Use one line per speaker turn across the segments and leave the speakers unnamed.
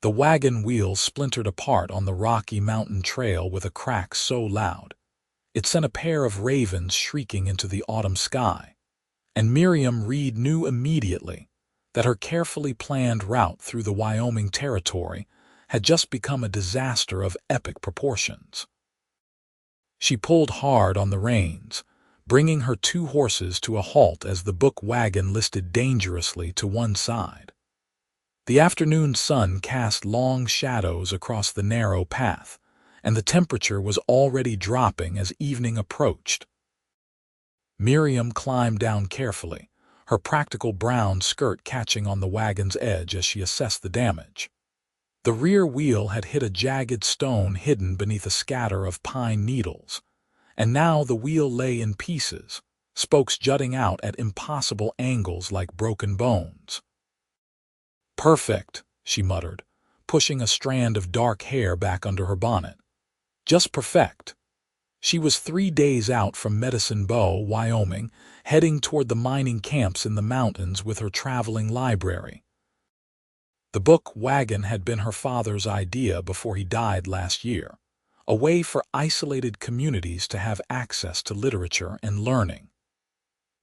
The wagon wheel splintered apart on the rocky mountain trail with a crack so loud it sent a pair of ravens shrieking into the autumn sky, and Miriam Reed knew immediately that her carefully planned route through the Wyoming territory had just become a disaster of epic proportions. She pulled hard on the reins, bringing her two horses to a halt as the book wagon listed dangerously to one side. The afternoon sun cast long shadows across the narrow path, and the temperature was already dropping as evening approached. Miriam climbed down carefully, her practical brown skirt catching on the wagon's edge as she assessed the damage. The rear wheel had hit a jagged stone hidden beneath a scatter of pine needles, and now the wheel lay in pieces, spokes jutting out at impossible angles like broken bones. "Perfect," she muttered, pushing a strand of dark hair back under her bonnet. "Just perfect." She was 3 days out from Medicine Bow, Wyoming, heading toward the mining camps in the mountains with her traveling library. The book wagon had been her father's idea before he died last year, a way for isolated communities to have access to literature and learning.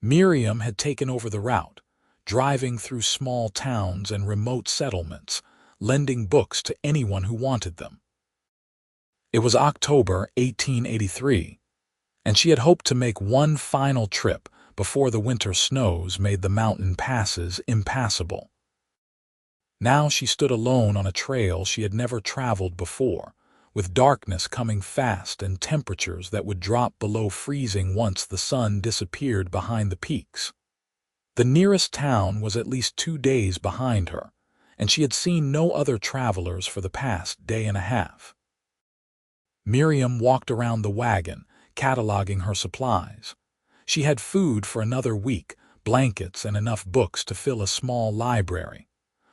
Miriam had taken over the route, driving through small towns and remote settlements, lending books to anyone who wanted them. It was October 1883, and she had hoped to make one final trip before the winter snows made the mountain passes impassable. Now she stood alone on a trail she had never traveled before, with darkness coming fast and temperatures that would drop below freezing once the sun disappeared behind the peaks. The nearest town was at least 2 days behind her, and she had seen no other travelers for the past day and a half. Miriam walked around the wagon, cataloging her supplies. She had food for another week, blankets, and enough books to fill a small library.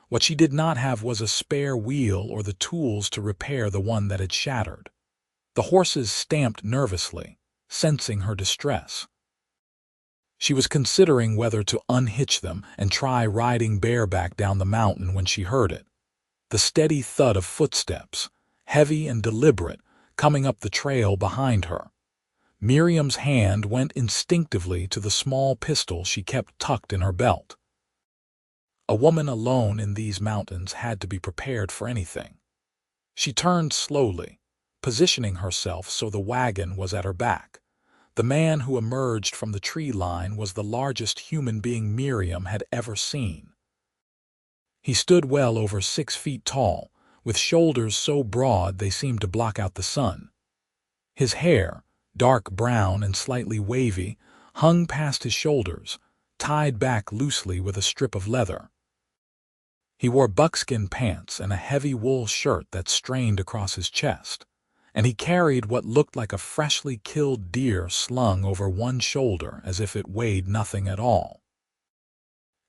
What she did not have was a spare wheel or the tools to repair the one that had shattered. The horses stamped nervously, sensing her distress. She was considering whether to unhitch them and try riding bareback down the mountain when she heard it. The steady thud of footsteps, heavy and deliberate, coming up the trail behind her. Miriam's hand went instinctively to the small pistol she kept tucked in her belt. A woman alone in these mountains had to be prepared for anything. She turned slowly, positioning herself so the wagon was at her back. The man who emerged from the tree line was the largest human being Miriam had ever seen. He stood well over 6 feet tall, with shoulders so broad they seemed to block out the sun. His hair, dark brown and slightly wavy, hung past his shoulders, tied back loosely with a strip of leather. He wore buckskin pants and a heavy wool shirt that strained across his chest, and he carried what looked like a freshly killed deer slung over one shoulder as if it weighed nothing at all.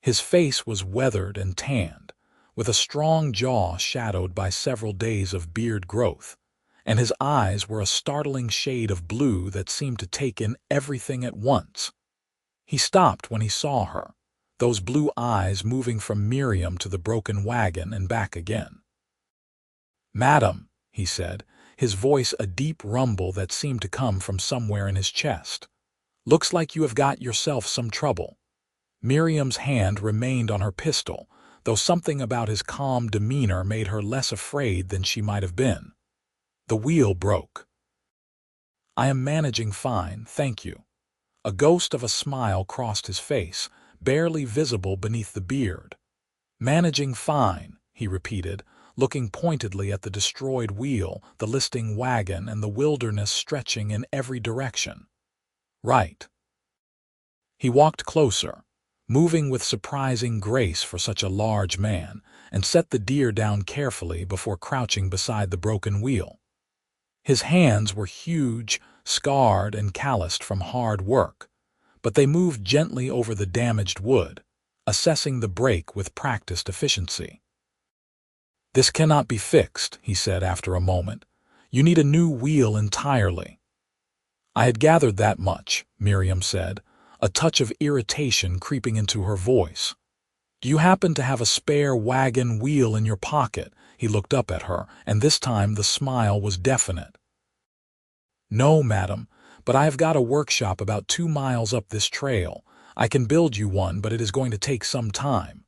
His face was weathered and tanned, with a strong jaw shadowed by several days of beard growth, and his eyes were a startling shade of blue that seemed to take in everything at once. He stopped when he saw her, those blue eyes moving from Miriam to the broken wagon and back again. "Madam," he said, his voice a deep rumble that seemed to come from somewhere in his chest. "Looks like you have got yourself some trouble." Miriam's hand remained on her pistol, though something about his calm demeanor made her less afraid than she might have been. The wheel broke. "I am managing fine, thank you." A ghost of a smile crossed his face, barely visible beneath the beard. "Managing fine," he repeated, looking pointedly at the destroyed wheel, the listing wagon, and the wilderness stretching in every direction. "Right." He walked closer, moving with surprising grace for such a large man, and set the deer down carefully before crouching beside the broken wheel. His hands were huge, scarred, and calloused from hard work, but they moved gently over the damaged wood, assessing the break with practiced efficiency. "This cannot be fixed," he said after a moment. "You need a new wheel entirely." "I had gathered that much," Miriam said, a touch of irritation creeping into her voice. "Do you happen to have a spare wagon wheel in your pocket?" He looked up at her, and this time the smile was definite. "No, madam, but I have got a workshop about 2 miles up this trail. I can build you one, but it is going to take some time."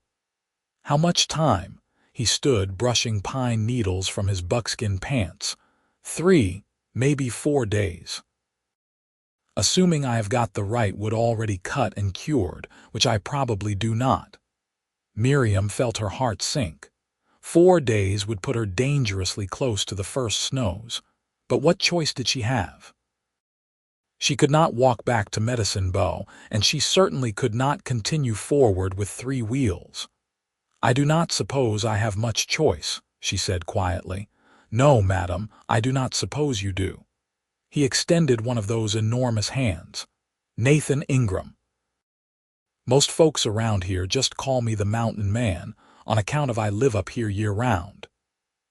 "How much time?" He stood, brushing pine needles from his buckskin pants. 3, maybe 4 days. Assuming I have got the right wood already cut and cured, which I probably do not. Miriam felt her heart sink. 4 days would put her dangerously close to the first snows. But what choice did she have? She could not walk back to Medicine Bow, and she certainly could not continue forward with 3 wheels. "I do not suppose I have much choice," she said quietly. "No, madam, I do not suppose you do." He extended one of those enormous hands. "Nathan Ingram. Most folks around here just call me the Mountain Man, on account of I live up here year-round."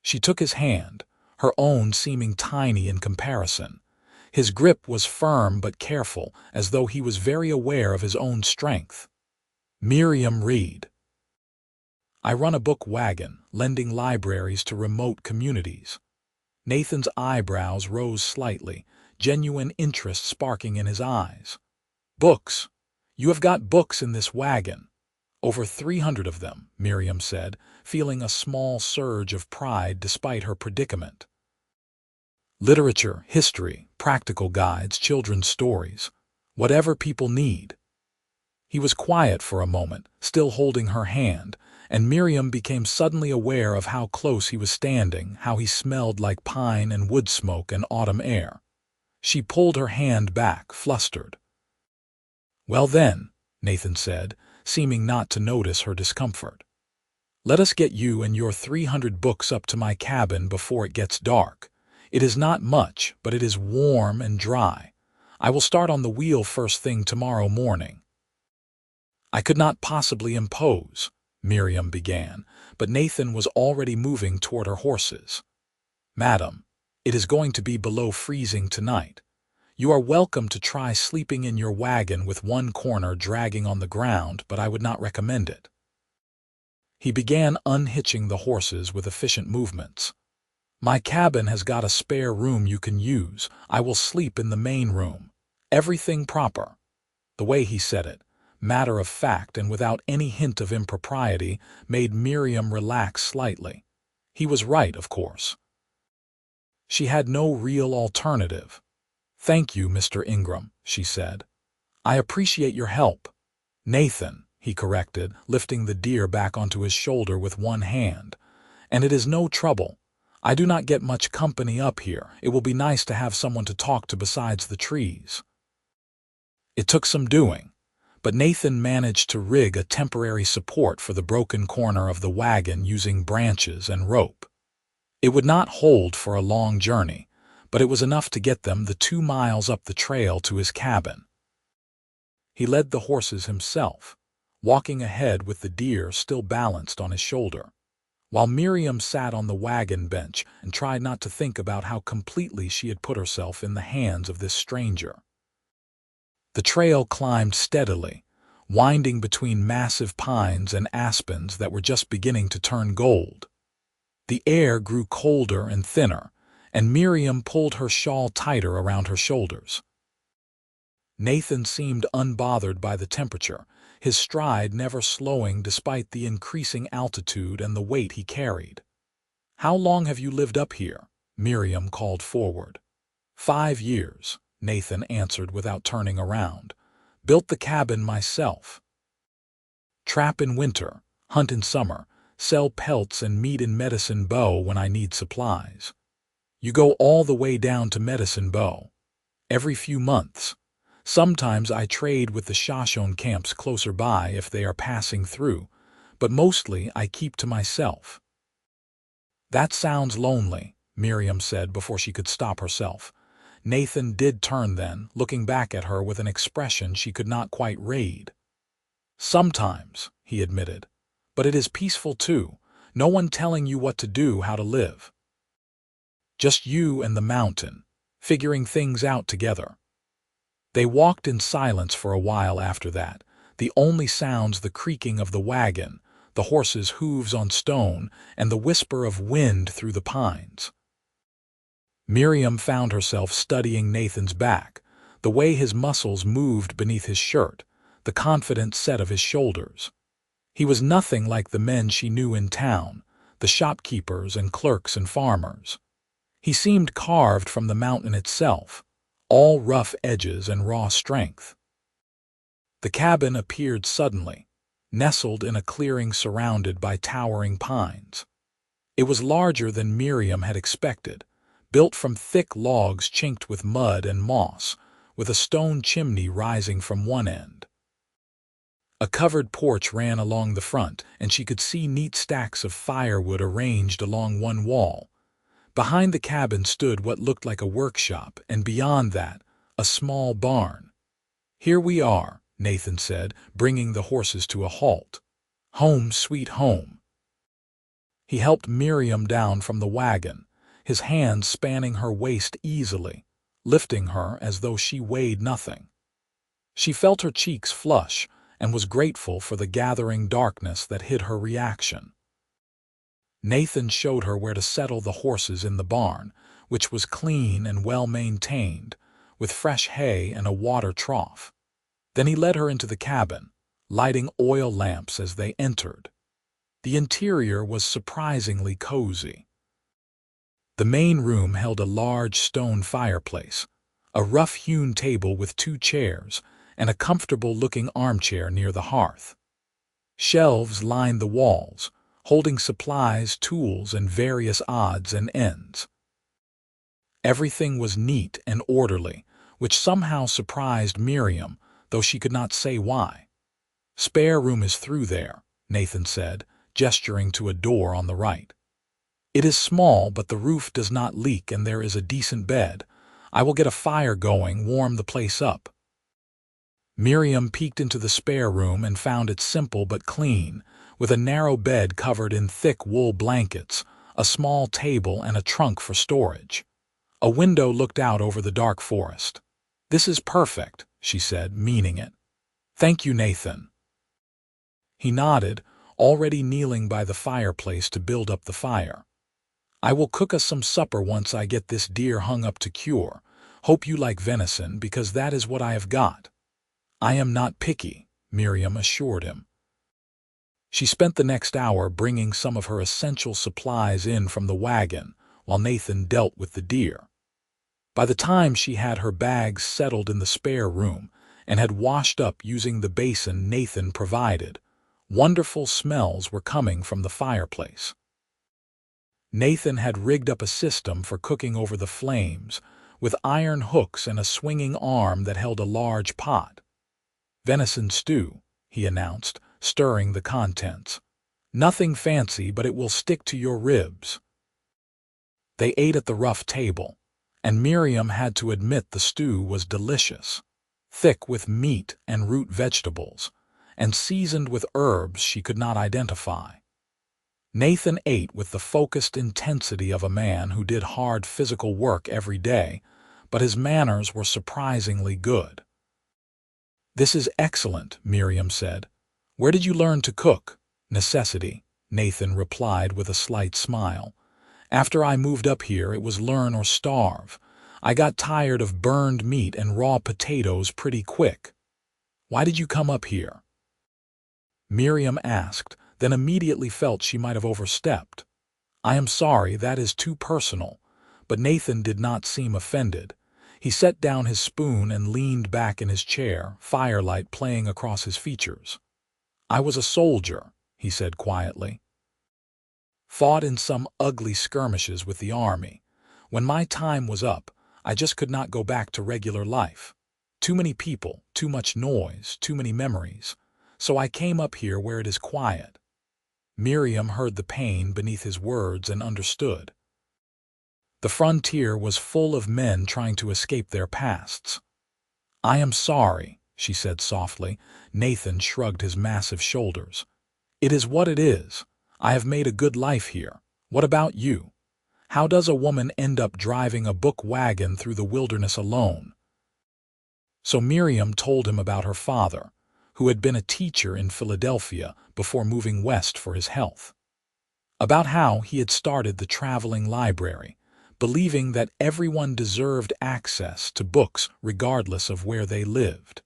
She took his hand, her own seeming tiny in comparison. His grip was firm but careful, as though he was very aware of his own strength. "Miriam Reed. I run a book wagon, lending libraries to remote communities." Nathan's eyebrows rose slightly, genuine interest sparking in his eyes. "Books? You have got books in this wagon?" "Over 300 of them," Miriam said, feeling a small surge of pride despite her predicament. "Literature, history, practical guides, children's stories. Whatever people need." He was quiet for a moment, still holding her hand, and Miriam became suddenly aware of how close he was standing, how he smelled like pine and wood smoke and autumn air. She pulled her hand back, flustered. "Well then," Nathan said, seeming not to notice her discomfort. "Let us get you and your 300 books up to my cabin before it gets dark. It is not much, but it is warm and dry. I will start on the wheel first thing tomorrow morning." "I could not possibly impose," Miriam began, but Nathan was already moving toward her horses. "Madam, it is going to be below freezing tonight. You are welcome to try sleeping in your wagon with one corner dragging on the ground, but I would not recommend it." He began unhitching the horses with efficient movements. "My cabin has got a spare room you can use. I will sleep in the main room. Everything proper." The way he said it, matter of fact and without any hint of impropriety, made Miriam relax slightly. He was right, of course. She had no real alternative. "Thank you, Mr. Ingram," she said. "I appreciate your help." "Nathan," he corrected, lifting the deer back onto his shoulder with one hand. "And it is no trouble. I do not get much company up here. It will be nice to have someone to talk to besides the trees." It took some doing, but Nathan managed to rig a temporary support for the broken corner of the wagon using branches and rope. It would not hold for a long journey, but it was enough to get them the 2 miles up the trail to his cabin. He led the horses himself, walking ahead with the deer still balanced on his shoulder, while Miriam sat on the wagon bench and tried not to think about how completely she had put herself in the hands of this stranger. The trail climbed steadily, winding between massive pines and aspens that were just beginning to turn gold. The air grew colder and thinner, and Miriam pulled her shawl tighter around her shoulders. Nathan seemed unbothered by the temperature, his stride never slowing despite the increasing altitude and the weight he carried. "How long have you lived up here?" Miriam called forward. 5 years, Nathan answered without turning around. "Built the cabin myself. Trap in winter, hunt in summer, sell pelts and meat in Medicine Bow when I need supplies." "You go all the way down to Medicine Bow?" "Every few months. Sometimes I trade with the Shoshone camps closer by if they are passing through, but mostly I keep to myself." "That sounds lonely," Miriam said before she could stop herself. Nathan did turn then, looking back at her with an expression she could not quite read. "Sometimes," he admitted, "but it is peaceful too. No one telling you what to do, how to live. Just you and the mountain, figuring things out together." They walked in silence for a while after that, the only sounds the creaking of the wagon, the horses' hooves on stone, and the whisper of wind through the pines. Miriam found herself studying Nathan's back, the way his muscles moved beneath his shirt, the confident set of his shoulders. He was nothing like the men she knew in town, the shopkeepers and clerks and farmers. He seemed carved from the mountain itself, all rough edges and raw strength. The cabin appeared suddenly, nestled in a clearing surrounded by towering pines. It was larger than Miriam had expected, built from thick logs chinked with mud and moss, with a stone chimney rising from one end. A covered porch ran along the front, and she could see neat stacks of firewood arranged along one wall. Behind the cabin stood what looked like a workshop, and beyond that, a small barn. "Here we are," Nathan said, bringing the horses to a halt. "Home, sweet home." He helped Miriam down from the wagon, his hands spanning her waist easily, lifting her as though she weighed nothing. She felt her cheeks flush and was grateful for the gathering darkness that hid her reaction. Nathan showed her where to settle the horses in the barn, which was clean and well-maintained, with fresh hay and a water trough. Then he led her into the cabin, lighting oil lamps as they entered. The interior was surprisingly cozy. The main room held a large stone fireplace, a rough-hewn table with 2 chairs, and a comfortable-looking armchair near the hearth. Shelves lined the walls, holding supplies, tools, and various odds and ends. Everything was neat and orderly, which somehow surprised Miriam, though she could not say why. "Spare room is through there," Nathan said, gesturing to a door on the right. "It is small, but the roof does not leak and there is a decent bed. I will get a fire going, warm the place up." Miriam peeked into the spare room and found it simple but clean, with a narrow bed covered in thick wool blankets, a small table, and a trunk for storage. A window looked out over the dark forest. "This is perfect," she said, meaning it. "Thank you, Nathan." He nodded, already kneeling by the fireplace to build up the fire. "I will cook us some supper once I get this deer hung up to cure. Hope you like venison, because that is what I have got." "I am not picky," Miriam assured him. She spent the next hour bringing some of her essential supplies in from the wagon, while Nathan dealt with the deer. By the time she had her bags settled in the spare room and had washed up using the basin Nathan provided, wonderful smells were coming from the fireplace. Nathan had rigged up a system for cooking over the flames, with iron hooks and a swinging arm that held a large pot. "Venison stew," he announced, stirring the contents. "Nothing fancy, but it will stick to your ribs." They ate at the rough table, and Miriam had to admit the stew was delicious, thick with meat and root vegetables, and seasoned with herbs she could not identify. Nathan ate with the focused intensity of a man who did hard physical work every day, but his manners were surprisingly good. "This is excellent," Miriam said. "Where did you learn to cook?" "Necessity," Nathan replied with a slight smile. "After I moved up here, it was learn or starve. I got tired of burned meat and raw potatoes pretty quick." "Why did you come up here?" Miriam asked, then immediately felt she might have overstepped. "I am sorry, that is too personal," but Nathan did not seem offended. He set down his spoon and leaned back in his chair, firelight playing across his features. "I was a soldier," he said quietly. "Fought in some ugly skirmishes with the army. When my time was up, I just could not go back to regular life. Too many people, too much noise, too many memories. So I came up here where it is quiet." Miriam heard the pain beneath his words and understood. The frontier was full of men trying to escape their pasts. "I am sorry," she said softly. Nathan shrugged his massive shoulders. "It is what it is. I have made a good life here. What about you? How does a woman end up driving a book wagon through the wilderness alone?" So Miriam told him about her father, who had been a teacher in Philadelphia before moving west for his health. About how he had started the traveling library, believing that everyone deserved access to books regardless of where they lived.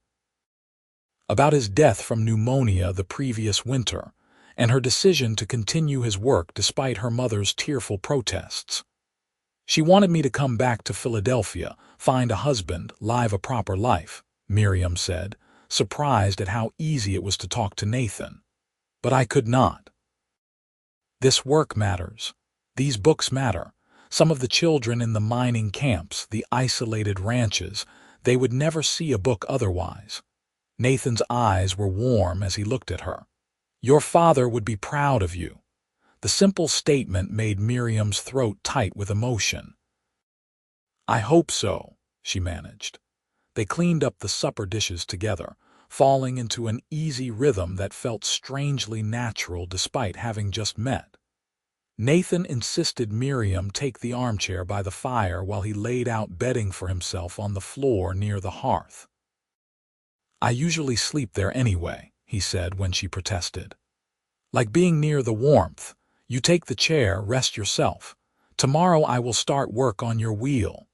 About his death from pneumonia the previous winter, and her decision to continue his work despite her mother's tearful protests. She wanted me to come back to Philadelphia, find a husband, live a proper life, Miriam said, surprised at how easy it was to talk to Nathan. But I could not. This work matters. These books matter. Some of the children in the mining camps, the isolated ranches, they would never see a book otherwise. Nathan's eyes were warm as he looked at her. Your father would be proud of you. The simple statement made Miriam's throat tight with emotion. I hope so, she managed. They cleaned up the supper dishes together, falling into an easy rhythm that felt strangely natural despite having just met. Nathan insisted Miriam take the armchair by the fire while he laid out bedding for himself on the floor near the hearth. I usually sleep there anyway, he said when she protested. Like being near the warmth. You take the chair, rest yourself. Tomorrow I will start work on your wheel.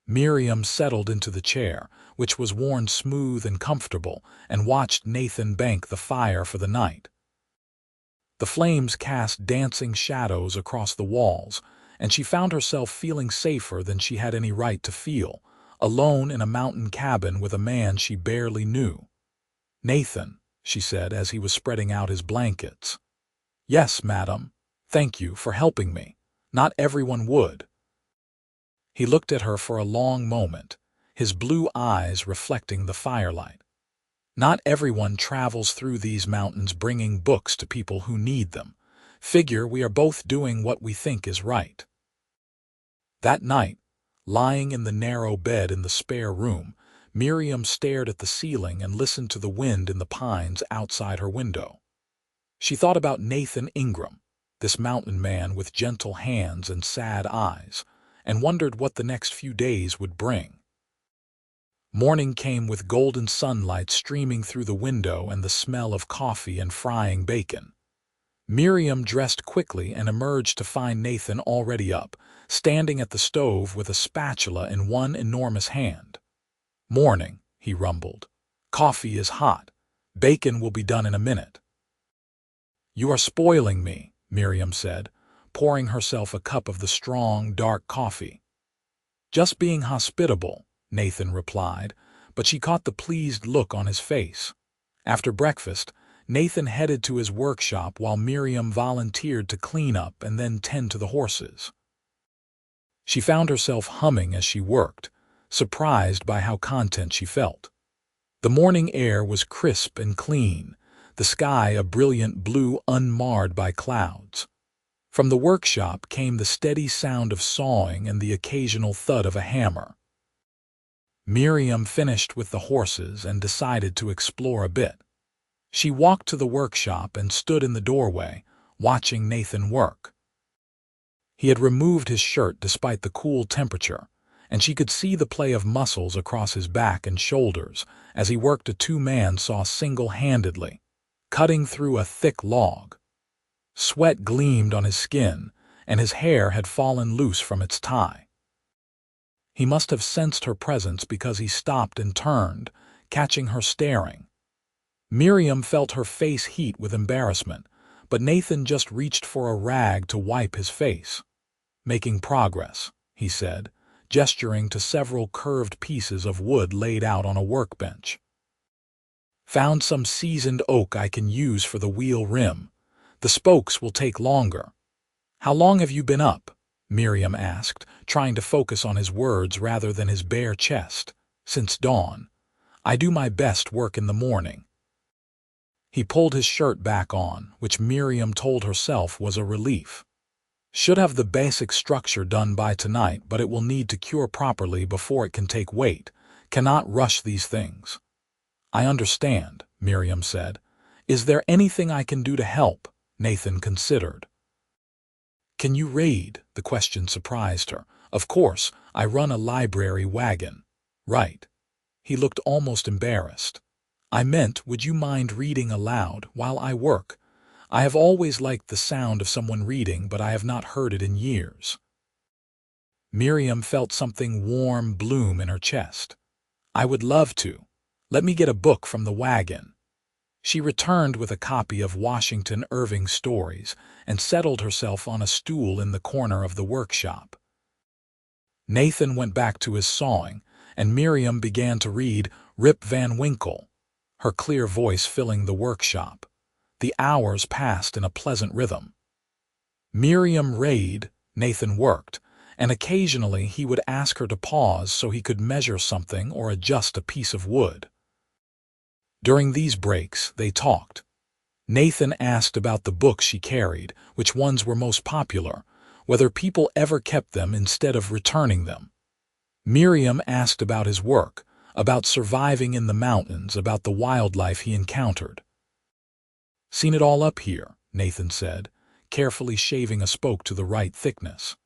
Miriam settled into the chair, which was worn smooth and comfortable, and watched Nathan bank the fire for the night. The flames cast dancing shadows across the walls, and she found herself feeling safer than she had any right to feel, alone in a mountain cabin with a man she barely knew. Nathan, she said as he was spreading out his blankets. Yes, madam. Thank you for helping me. Not everyone would. He looked at her for a long moment, his blue eyes reflecting the firelight. Not everyone travels through these mountains bringing books to people who need them. Figure we are both doing what we think is right. That night, lying in the narrow bed in the spare room, Miriam stared at the ceiling and listened to the wind in the pines outside her window. She thought about Nathan Ingram, this mountain man with gentle hands and sad eyes, and wondered what the next few days would bring. Morning came with golden sunlight streaming through the window and the smell of coffee and frying bacon. Miriam dressed quickly and emerged to find Nathan already up, standing at the stove with a spatula in one enormous hand. Morning, he rumbled. Coffee is hot. Bacon will be done in a minute. You are spoiling me, Miriam said, pouring herself a cup of the strong, dark coffee. Just being hospitable, Nathan replied, but she caught the pleased look on his face. After breakfast, Nathan headed to his workshop while Miriam volunteered to clean up and then tend to the horses. She found herself humming as she worked, surprised by how content she felt. The morning air was crisp and clean, the sky a brilliant blue unmarred by clouds. From the workshop came the steady sound of sawing and the occasional thud of a hammer. Miriam finished with the horses and decided to explore a bit. She walked to the workshop and stood in the doorway, watching Nathan work. He had removed his shirt despite the cool temperature, and she could see the play of muscles across his back and shoulders as he worked a two-man saw single-handedly, cutting through a thick log. Sweat gleamed on his skin, and his hair had fallen loose from its tie. He must have sensed her presence because he stopped and turned, catching her staring. Miriam felt her face heat with embarrassment, but Nathan just reached for a rag to wipe his face. Making progress, he said, gesturing to several curved pieces of wood laid out on a workbench. Found some seasoned oak I can use for the wheel rim. The spokes will take longer. How long have you been up? Miriam asked, trying to focus on his words rather than his bare chest. Since dawn. I do my best work in the morning. He pulled his shirt back on, which Miriam told herself was a relief. Should have the basic structure done by tonight, but it will need to cure properly before it can take weight. Cannot rush these things. I understand, Miriam said. Is there anything I can do to help? Nathan considered. Can you read? The question surprised her. Of course, I run a library wagon. Right. He looked almost embarrassed. I meant, would you mind reading aloud while I work? I have always liked the sound of someone reading, but I have not heard it in years. Miriam felt something warm bloom in her chest. I would love to. Let me get a book from the wagon. She returned with a copy of Washington Irving's stories and settled herself on a stool in the corner of the workshop. Nathan went back to his sawing, and Miriam began to read Rip Van Winkle, her clear voice filling the workshop. The hours passed in a pleasant rhythm. Miriam Reed, Nathan worked, and occasionally he would ask her to pause so he could measure something or adjust a piece of wood. During these breaks, they talked. Nathan asked about the books she carried, which ones were most popular, whether people ever kept them instead of returning them. Miriam asked about his work, about surviving in the mountains, about the wildlife he encountered. Seen it all up here, Nathan said, carefully shaving a spoke to the right thickness.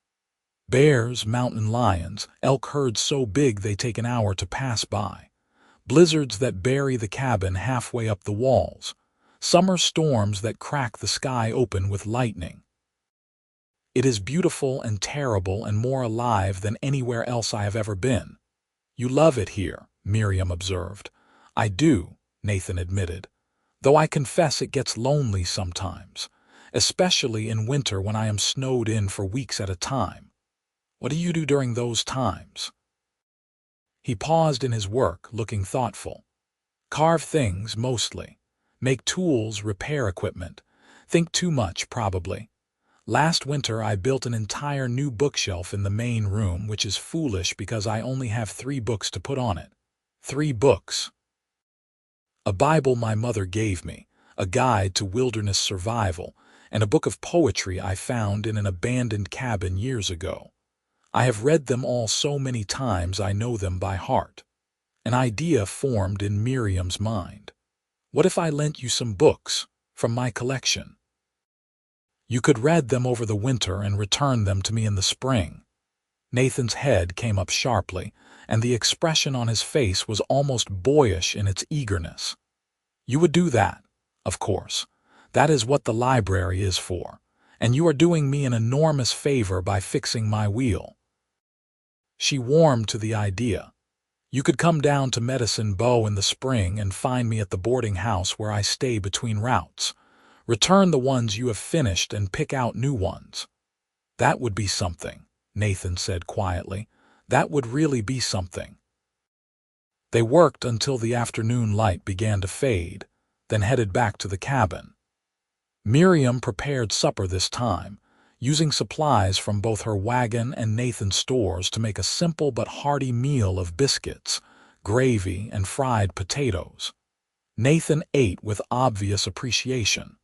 Bears, mountain lions, elk herds so big they take an hour to pass by. Blizzards that bury the cabin halfway up the walls. Summer storms that crack the sky open with lightning. It is beautiful and terrible and more alive than anywhere else I have ever been. You love it here, Miriam observed. I do, Nathan admitted, though I confess it gets lonely sometimes, especially in winter when I am snowed in for weeks at a time. What do you do during those times? He paused in his work, looking thoughtful. Carve things, mostly. Make tools, repair equipment. Think too much, probably. Last winter I built an entire new bookshelf in the main room, which is foolish because I only have 3 books to put on it. 3 books. A Bible my mother gave me, a guide to wilderness survival, and a book of poetry I found in an abandoned cabin years ago. I have read them all so many times I know them by heart. An idea formed in Miriam's mind. What if I lent you some books from my collection? You could read them over the winter and return them to me in the spring. Nathan's head came up sharply, and the expression on his face was almost boyish in its eagerness. You would do that, of course. That is what the library is for, and you are doing me an enormous favor by fixing my wheel. She warmed to the idea. You could come down to Medicine Bow in the spring and find me at the boarding house where I stay between routes. Return the ones you have finished and pick out new ones. That would be something, Nathan said quietly. That would really be something. They worked until the afternoon light began to fade, then headed back to the cabin. Miriam prepared supper this time, using supplies from both her wagon and Nathan's stores to make a simple but hearty meal of biscuits, gravy, and fried potatoes. Nathan ate with obvious appreciation.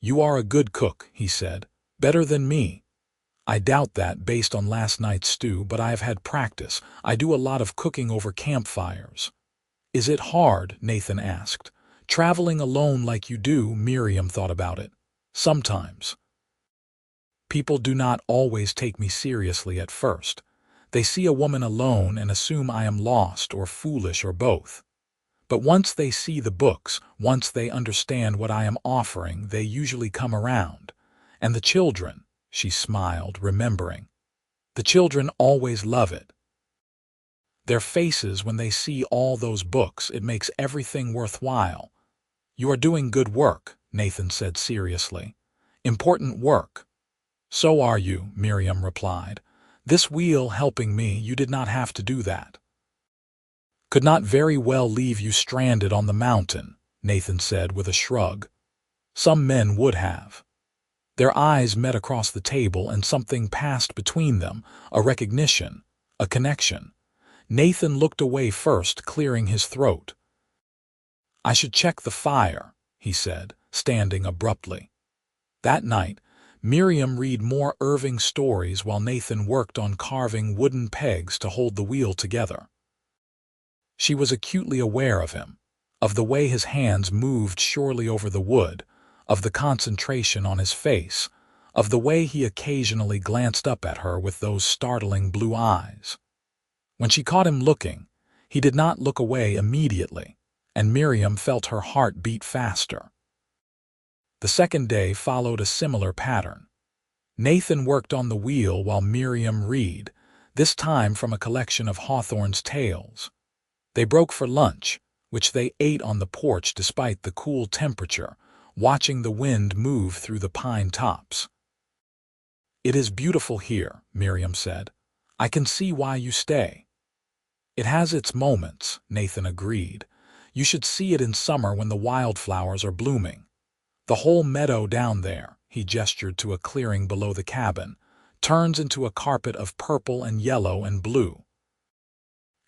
You are a good cook, he said. Better than me. I doubt that based on last night's stew, but I have had practice. I do a lot of cooking over campfires. Is it hard? Nathan asked. Traveling alone like you do, Miriam thought about it. Sometimes. People do not always take me seriously at first. They see a woman alone and assume I am lost or foolish or both. But once they see the books, once they understand what I am offering, they usually come around. And the children, she smiled, remembering. The children always love it. Their faces when they see all those books, it makes everything worthwhile. You are doing good work, Nathan said seriously. Important work. So are you, Miriam replied. This wheel helping me, you did not have to do that. Could not very well leave you stranded on the mountain, Nathan said with a shrug. Some men would have. Their eyes met across the table and something passed between them, a recognition, a connection. Nathan looked away first, clearing his throat. I should check the fire, he said, standing abruptly. That night, Miriam read more Irving stories while Nathan worked on carving wooden pegs to hold the wheel together. She was acutely aware of him, of the way his hands moved surely over the wood, of the concentration on his face, of the way he occasionally glanced up at her with those startling blue eyes. When she caught him looking, he did not look away immediately. and Miriam felt her heart beat faster. The second day followed a similar pattern. Nathan worked on the wheel while Miriam Reed, this time from a collection of Hawthorne's tales. They broke for lunch, which they ate on the porch despite the cool temperature, watching the wind move through the pine tops. "It is beautiful here," Miriam said. "I can see why you stay." "It has its moments," Nathan agreed. "You should see it in summer when the wildflowers are blooming. The whole meadow down there," he gestured to a clearing below the cabin, "turns into a carpet of purple and yellow and blue.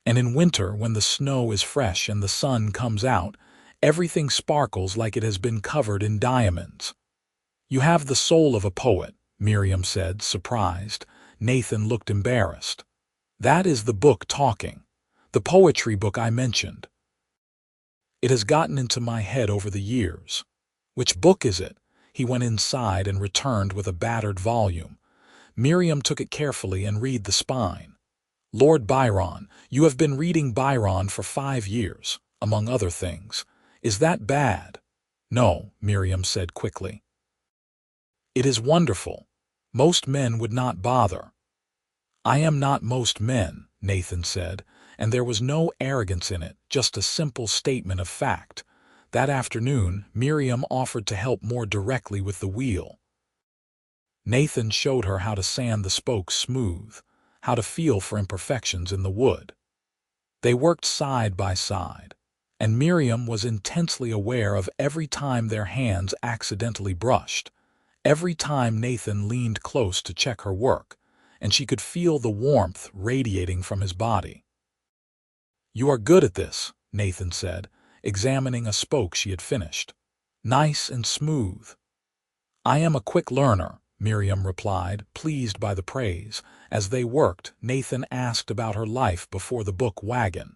And in winter, when the snow is fresh and the sun comes out, everything sparkles like it has been covered in diamonds." "You have the soul of a poet," Miriam said, surprised. Nathan looked embarrassed. "That is the book talking. The poetry book I mentioned. It has gotten into my head over the years." "Which book is it?" He went inside and returned with a battered volume. Miriam took it carefully and read the spine. "Lord Byron, you have been reading Byron for 5 years, among other things. Is that bad?" "No," Miriam said quickly. "It is wonderful. Most men would not bother." "I am not most men," Nathan said, and there was no arrogance in it, just a simple statement of fact. That afternoon, Miriam offered to help more directly with the wheel. Nathan showed her how to sand the spokes smooth, how to feel for imperfections in the wood. They worked side by side, and Miriam was intensely aware of every time their hands accidentally brushed, every time Nathan leaned close to check her work, and she could feel the warmth radiating from his body. "You are good at this," Nathan said, examining a spoke she had finished. "Nice and smooth." "I am a quick learner," Miriam replied, pleased by the praise. As they worked, Nathan asked about her life before the book Wagon.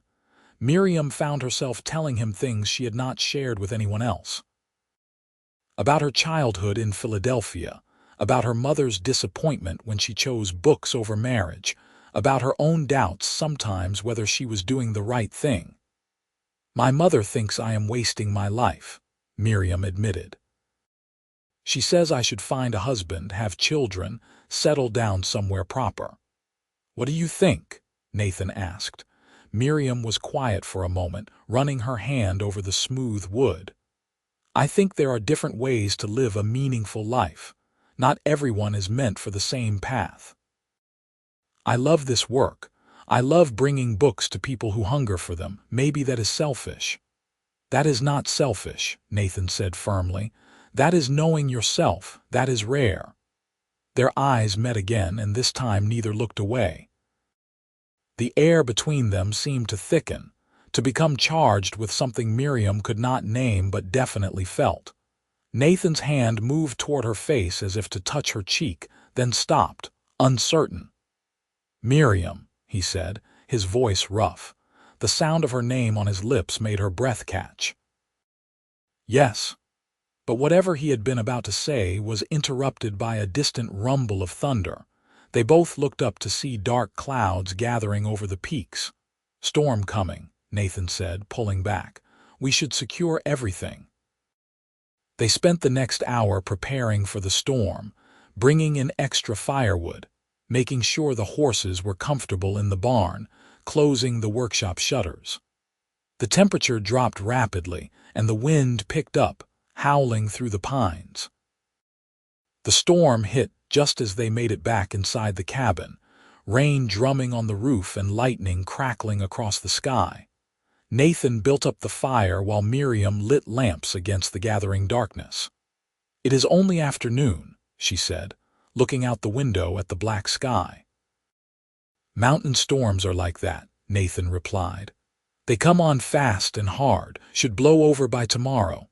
Miriam found herself telling him things she had not shared with anyone else. About her childhood in Philadelphia, about her mother's disappointment when she chose books over marriage, about her own doubts sometimes whether she was doing the right thing. "My mother thinks I am wasting my life," Miriam admitted. "She says I should find a husband, have children, settle down somewhere proper." "What do you think?" Nathan asked. Miriam was quiet for a moment, running her hand over the smooth wood. "I think there are different ways to live a meaningful life. Not everyone is meant for the same path. I love this work. I love bringing books to people who hunger for them. Maybe that is selfish." "That is not selfish," Nathan said firmly. "That is knowing yourself. That is rare." Their eyes met again, and this time neither looked away. The air between them seemed to thicken, to become charged with something Miriam could not name but definitely felt. Nathan's hand moved toward her face as if to touch her cheek, then stopped, uncertain. "Miriam," he said, his voice rough. The sound of her name on his lips made her breath catch. "Yes." But whatever he had been about to say was interrupted by a distant rumble of thunder. They both looked up to see dark clouds gathering over the peaks. "Storm coming," Nathan said, pulling back. "We should secure everything." They spent the next hour preparing for the storm, bringing in extra firewood, making sure the horses were comfortable in the barn, closing the workshop shutters. The temperature dropped rapidly, and the wind picked up, howling through the pines. The storm hit just as they made it back inside the cabin, rain drumming on the roof and lightning crackling across the sky. Nathan built up the fire while Miriam lit lamps against the gathering darkness. "It is only afternoon," she said, looking out the window at the black sky. "Mountain storms are like that," Nathan replied. "They come on fast and hard, should blow over by tomorrow."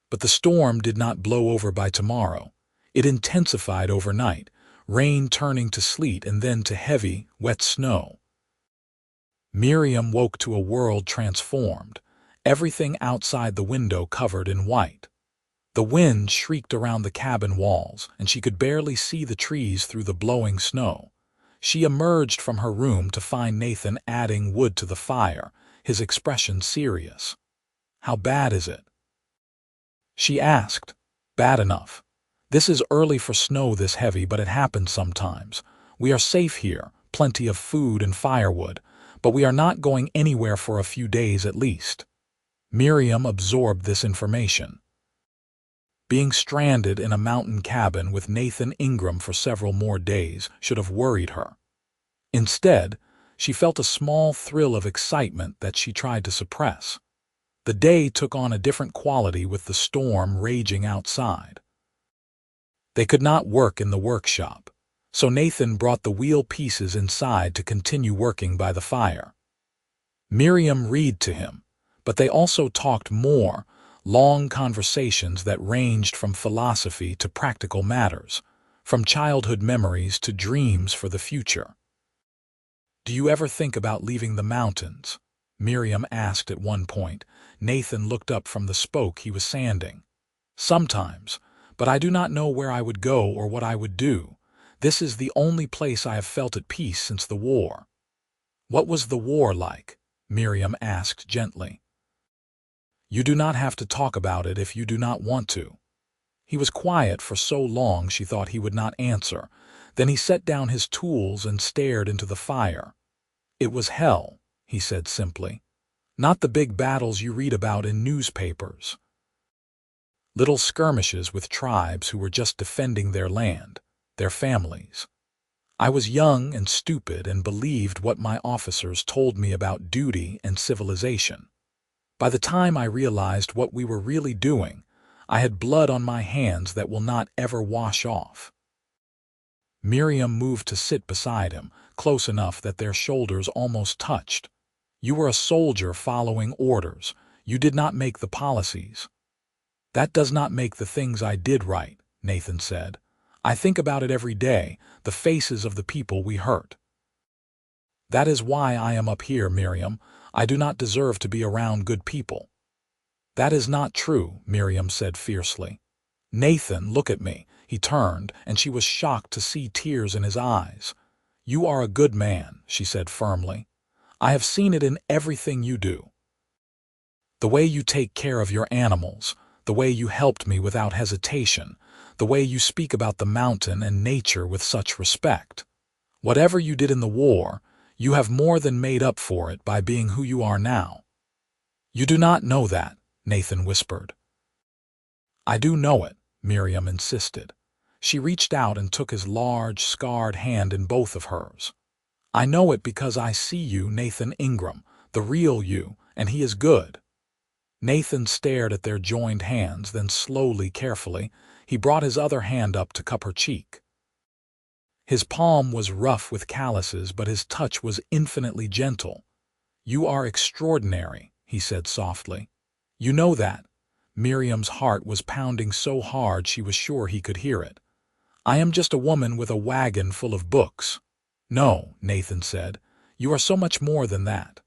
But the storm did not blow over by tomorrow. It intensified overnight, rain turning to sleet and then to heavy, wet snow. Miriam woke to a world transformed, everything outside the window covered in white. The wind shrieked around the cabin walls, and she could barely see the trees through the blowing snow. She emerged from her room to find Nathan adding wood to the fire, his expression serious. How bad is it?" She asked. "Bad enough. This is early for snow this heavy, but it happens sometimes. We are safe here, plenty of food and firewood, but we are not going anywhere for a few days at least." Miriam absorbed this information. Being stranded in a mountain cabin with Nathan Ingram for several more days should have worried her. Instead, she felt a small thrill of excitement that she tried to suppress. The day took on a different quality with the storm raging outside. They could not work in the workshop, so Nathan brought the wheel pieces inside to continue working by the fire. Miriam read to him, but they also talked more, long conversations that ranged from philosophy to practical matters, from childhood memories to dreams for the future. "Do you ever think about leaving the mountains?" Miriam asked at one point. Nathan looked up from the spoke he was sanding. "Sometimes, but I do not know where I would go or what I would do. This is the only place I have felt at peace since the war." "What was the war like?" Miriam asked gently. "You do not have to talk about it if you do not want to." He was quiet for so long she thought he would not answer. Then he set down his tools and stared into the fire. "It was hell," he said simply. "Not the big battles you read about in newspapers. Little skirmishes with tribes who were just defending their land, their families. I was young and stupid and believed what my officers told me about duty and civilization. By the time I realized what we were really doing, I had blood on my hands that will not ever wash off." Miriam moved to sit beside him, close enough that their shoulders almost touched. "You were a soldier following orders. You did not make the policies." "That does not make the things I did right," Nathan said. "I think about it every day, the faces of the people we hurt. That is why I am up here, Miriam. I do not deserve to be around good people." "That is not true," Miriam said fiercely. "Nathan, look at me." He turned, and she was shocked to see tears in his eyes. "You are a good man," she said firmly. "I have seen it in everything you do. The way you take care of your animals, the way you helped me without hesitation, the way you speak about the mountain and nature with such respect. Whatever you did in the war, you have more than made up for it by being who you are now." "You do not know that," Nathan whispered. "I do know it," Miriam insisted. She reached out and took his large, scarred hand in both of hers. "I know it because I see you, Nathan Ingram, the real you, and he is good." Nathan stared at their joined hands, then slowly, carefully, he brought his other hand up to cup her cheek. His palm was rough with calluses, but his touch was infinitely gentle. "You are extraordinary," he said softly. "You know that." Miriam's heart was pounding so hard she was sure he could hear it. "I am just a woman with a wagon full of books." "No," Nathan said. "You are so much more than that."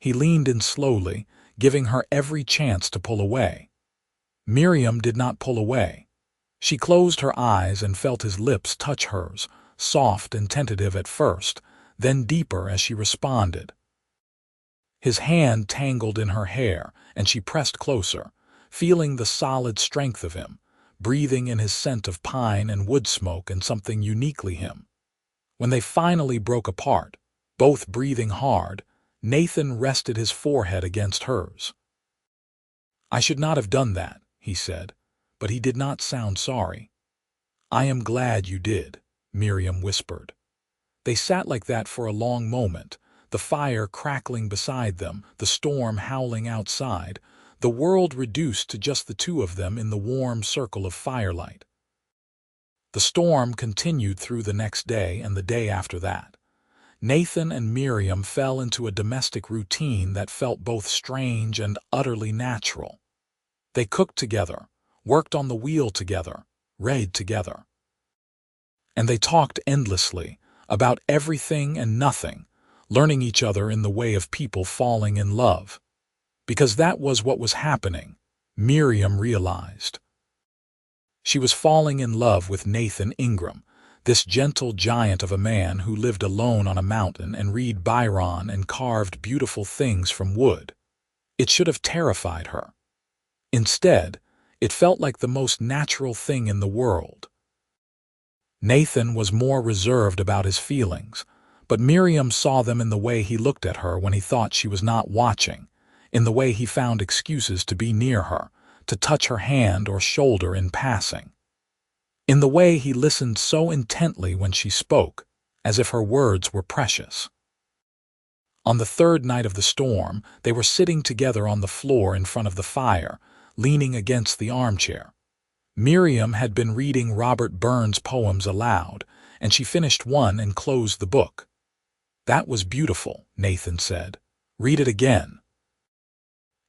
He leaned in slowly, giving her every chance to pull away. Miriam did not pull away. She closed her eyes and felt his lips touch hers, soft and tentative at first, then deeper as she responded. His hand tangled in her hair, and she pressed closer, feeling the solid strength of him, breathing in his scent of pine and wood smoke and something uniquely him. When they finally broke apart, both breathing hard, Nathan rested his forehead against hers. "I should not have done that," he said, but he did not sound sorry. "I am glad you did," Miriam whispered. They sat like that for a long moment, the fire crackling beside them, the storm howling outside, the world reduced to just the two of them in the warm circle of firelight. The storm continued through the next day and the day after that. Nathan and Miriam fell into a domestic routine that felt both strange and utterly natural. They cooked together, worked on the wheel together, read together. And they talked endlessly, about everything and nothing, learning each other in the way of people falling in love. Because that was what was happening, Miriam realized. She was falling in love with Nathan Ingram, this gentle giant of a man who lived alone on a mountain and read Byron and carved beautiful things from wood. It should have terrified her. Instead, it felt like the most natural thing in the world. Nathan was more reserved about his feelings, but Miriam saw them in the way he looked at her when he thought she was not watching, in the way he found excuses to be near her, to touch her hand or shoulder in passing, in the way he listened so intently when she spoke, as if her words were precious. On the third night of the storm, they were sitting together on the floor in front of the fire, leaning against the armchair. Miriam had been reading Robert Burns' poems aloud, and she finished one and closed the book. "That was beautiful," Nathan said. "Read it again."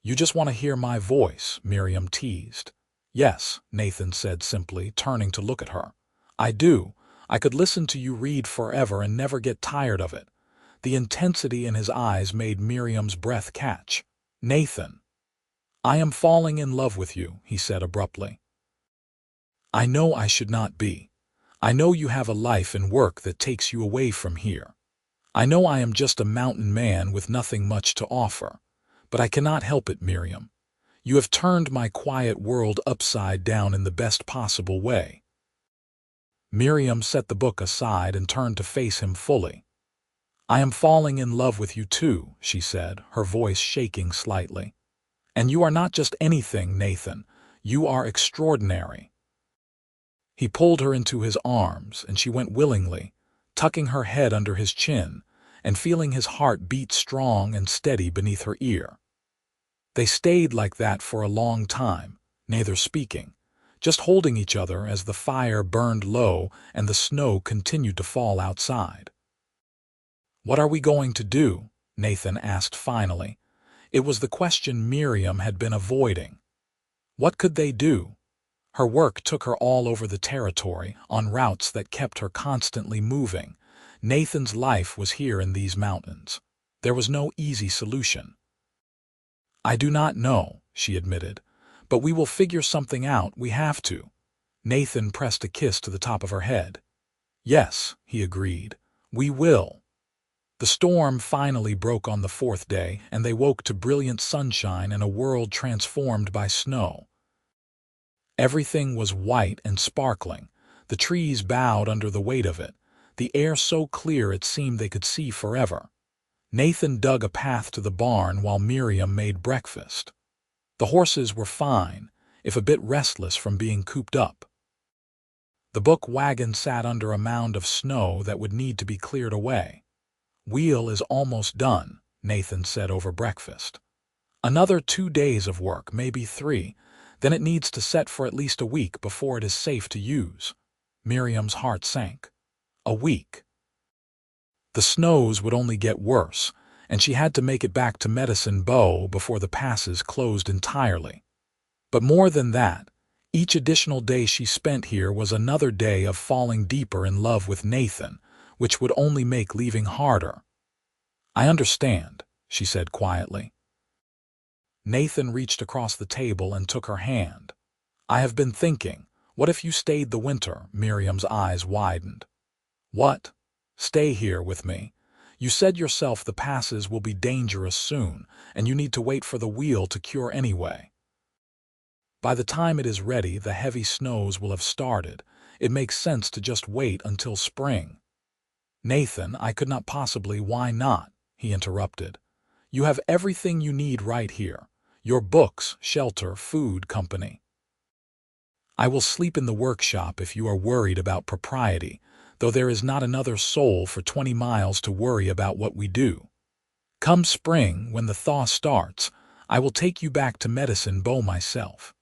"You just want to hear my voice," Miriam teased. "Yes," Nathan said simply, turning to look at her. "I do. I could listen to you read forever and never get tired of it." The intensity in his eyes made Miriam's breath catch. "Nathan, I am falling in love with you," he said abruptly. "I know I should not be. I know you have a life and work that takes you away from here. I know I am just a mountain man with nothing much to offer. But I cannot help it, Miriam. You have turned my quiet world upside down in the best possible way." Miriam set the book aside and turned to face him fully. "I am falling in love with you too," she said, her voice shaking slightly. "And you are not just anything, Nathan. You are extraordinary." He pulled her into his arms, and she went willingly, tucking her head under his chin and feeling his heart beat strong and steady beneath her ear. They stayed like that for a long time, neither speaking, just holding each other as the fire burned low and the snow continued to fall outside. "What are we going to do?" Nathan asked finally. It was the question Miriam had been avoiding. What could they do? Her work took her all over the territory, on routes that kept her constantly moving. Nathan's life was here in these mountains. There was no easy solution. "I do not know," she admitted, "but we will figure something out. We have to." Nathan pressed a kiss to the top of her head. "Yes," he agreed, "we will." The storm finally broke on the fourth day, and they woke to brilliant sunshine and a world transformed by snow. Everything was white and sparkling. The trees bowed under the weight of it, the air so clear it seemed they could see forever. Nathan dug a path to the barn while Miriam made breakfast. The horses were fine, if a bit restless from being cooped up. The book wagon sat under a mound of snow that would need to be cleared away. "Wheel is almost done," Nathan said over breakfast. "Another 2 days of work, maybe 3. Then it needs to set for at least a week before it is safe to use." Miriam's heart sank. A week. The snows would only get worse, and she had to make it back to Medicine Bow before the passes closed entirely. But more than that, each additional day she spent here was another day of falling deeper in love with Nathan, which would only make leaving harder. "I understand," she said quietly. Nathan reached across the table and took her hand. "I have been thinking, what if you stayed the winter?" Miriam's eyes widened. "What? Stay here with me? You said yourself the passes will be dangerous soon, and you need to wait for the wheel to cure anyway. By the time it is ready, the heavy snows will have started. It makes sense to just wait until spring." "Nathan, I could not possibly. Why not?" he interrupted. "You have everything you need right here. Your books, shelter, food, company." "I will sleep in the workshop if you are worried about propriety, though there is not another soul for 20 miles to worry about what we do. Come spring, when the thaw starts, I will take you back to Medicine Bow myself."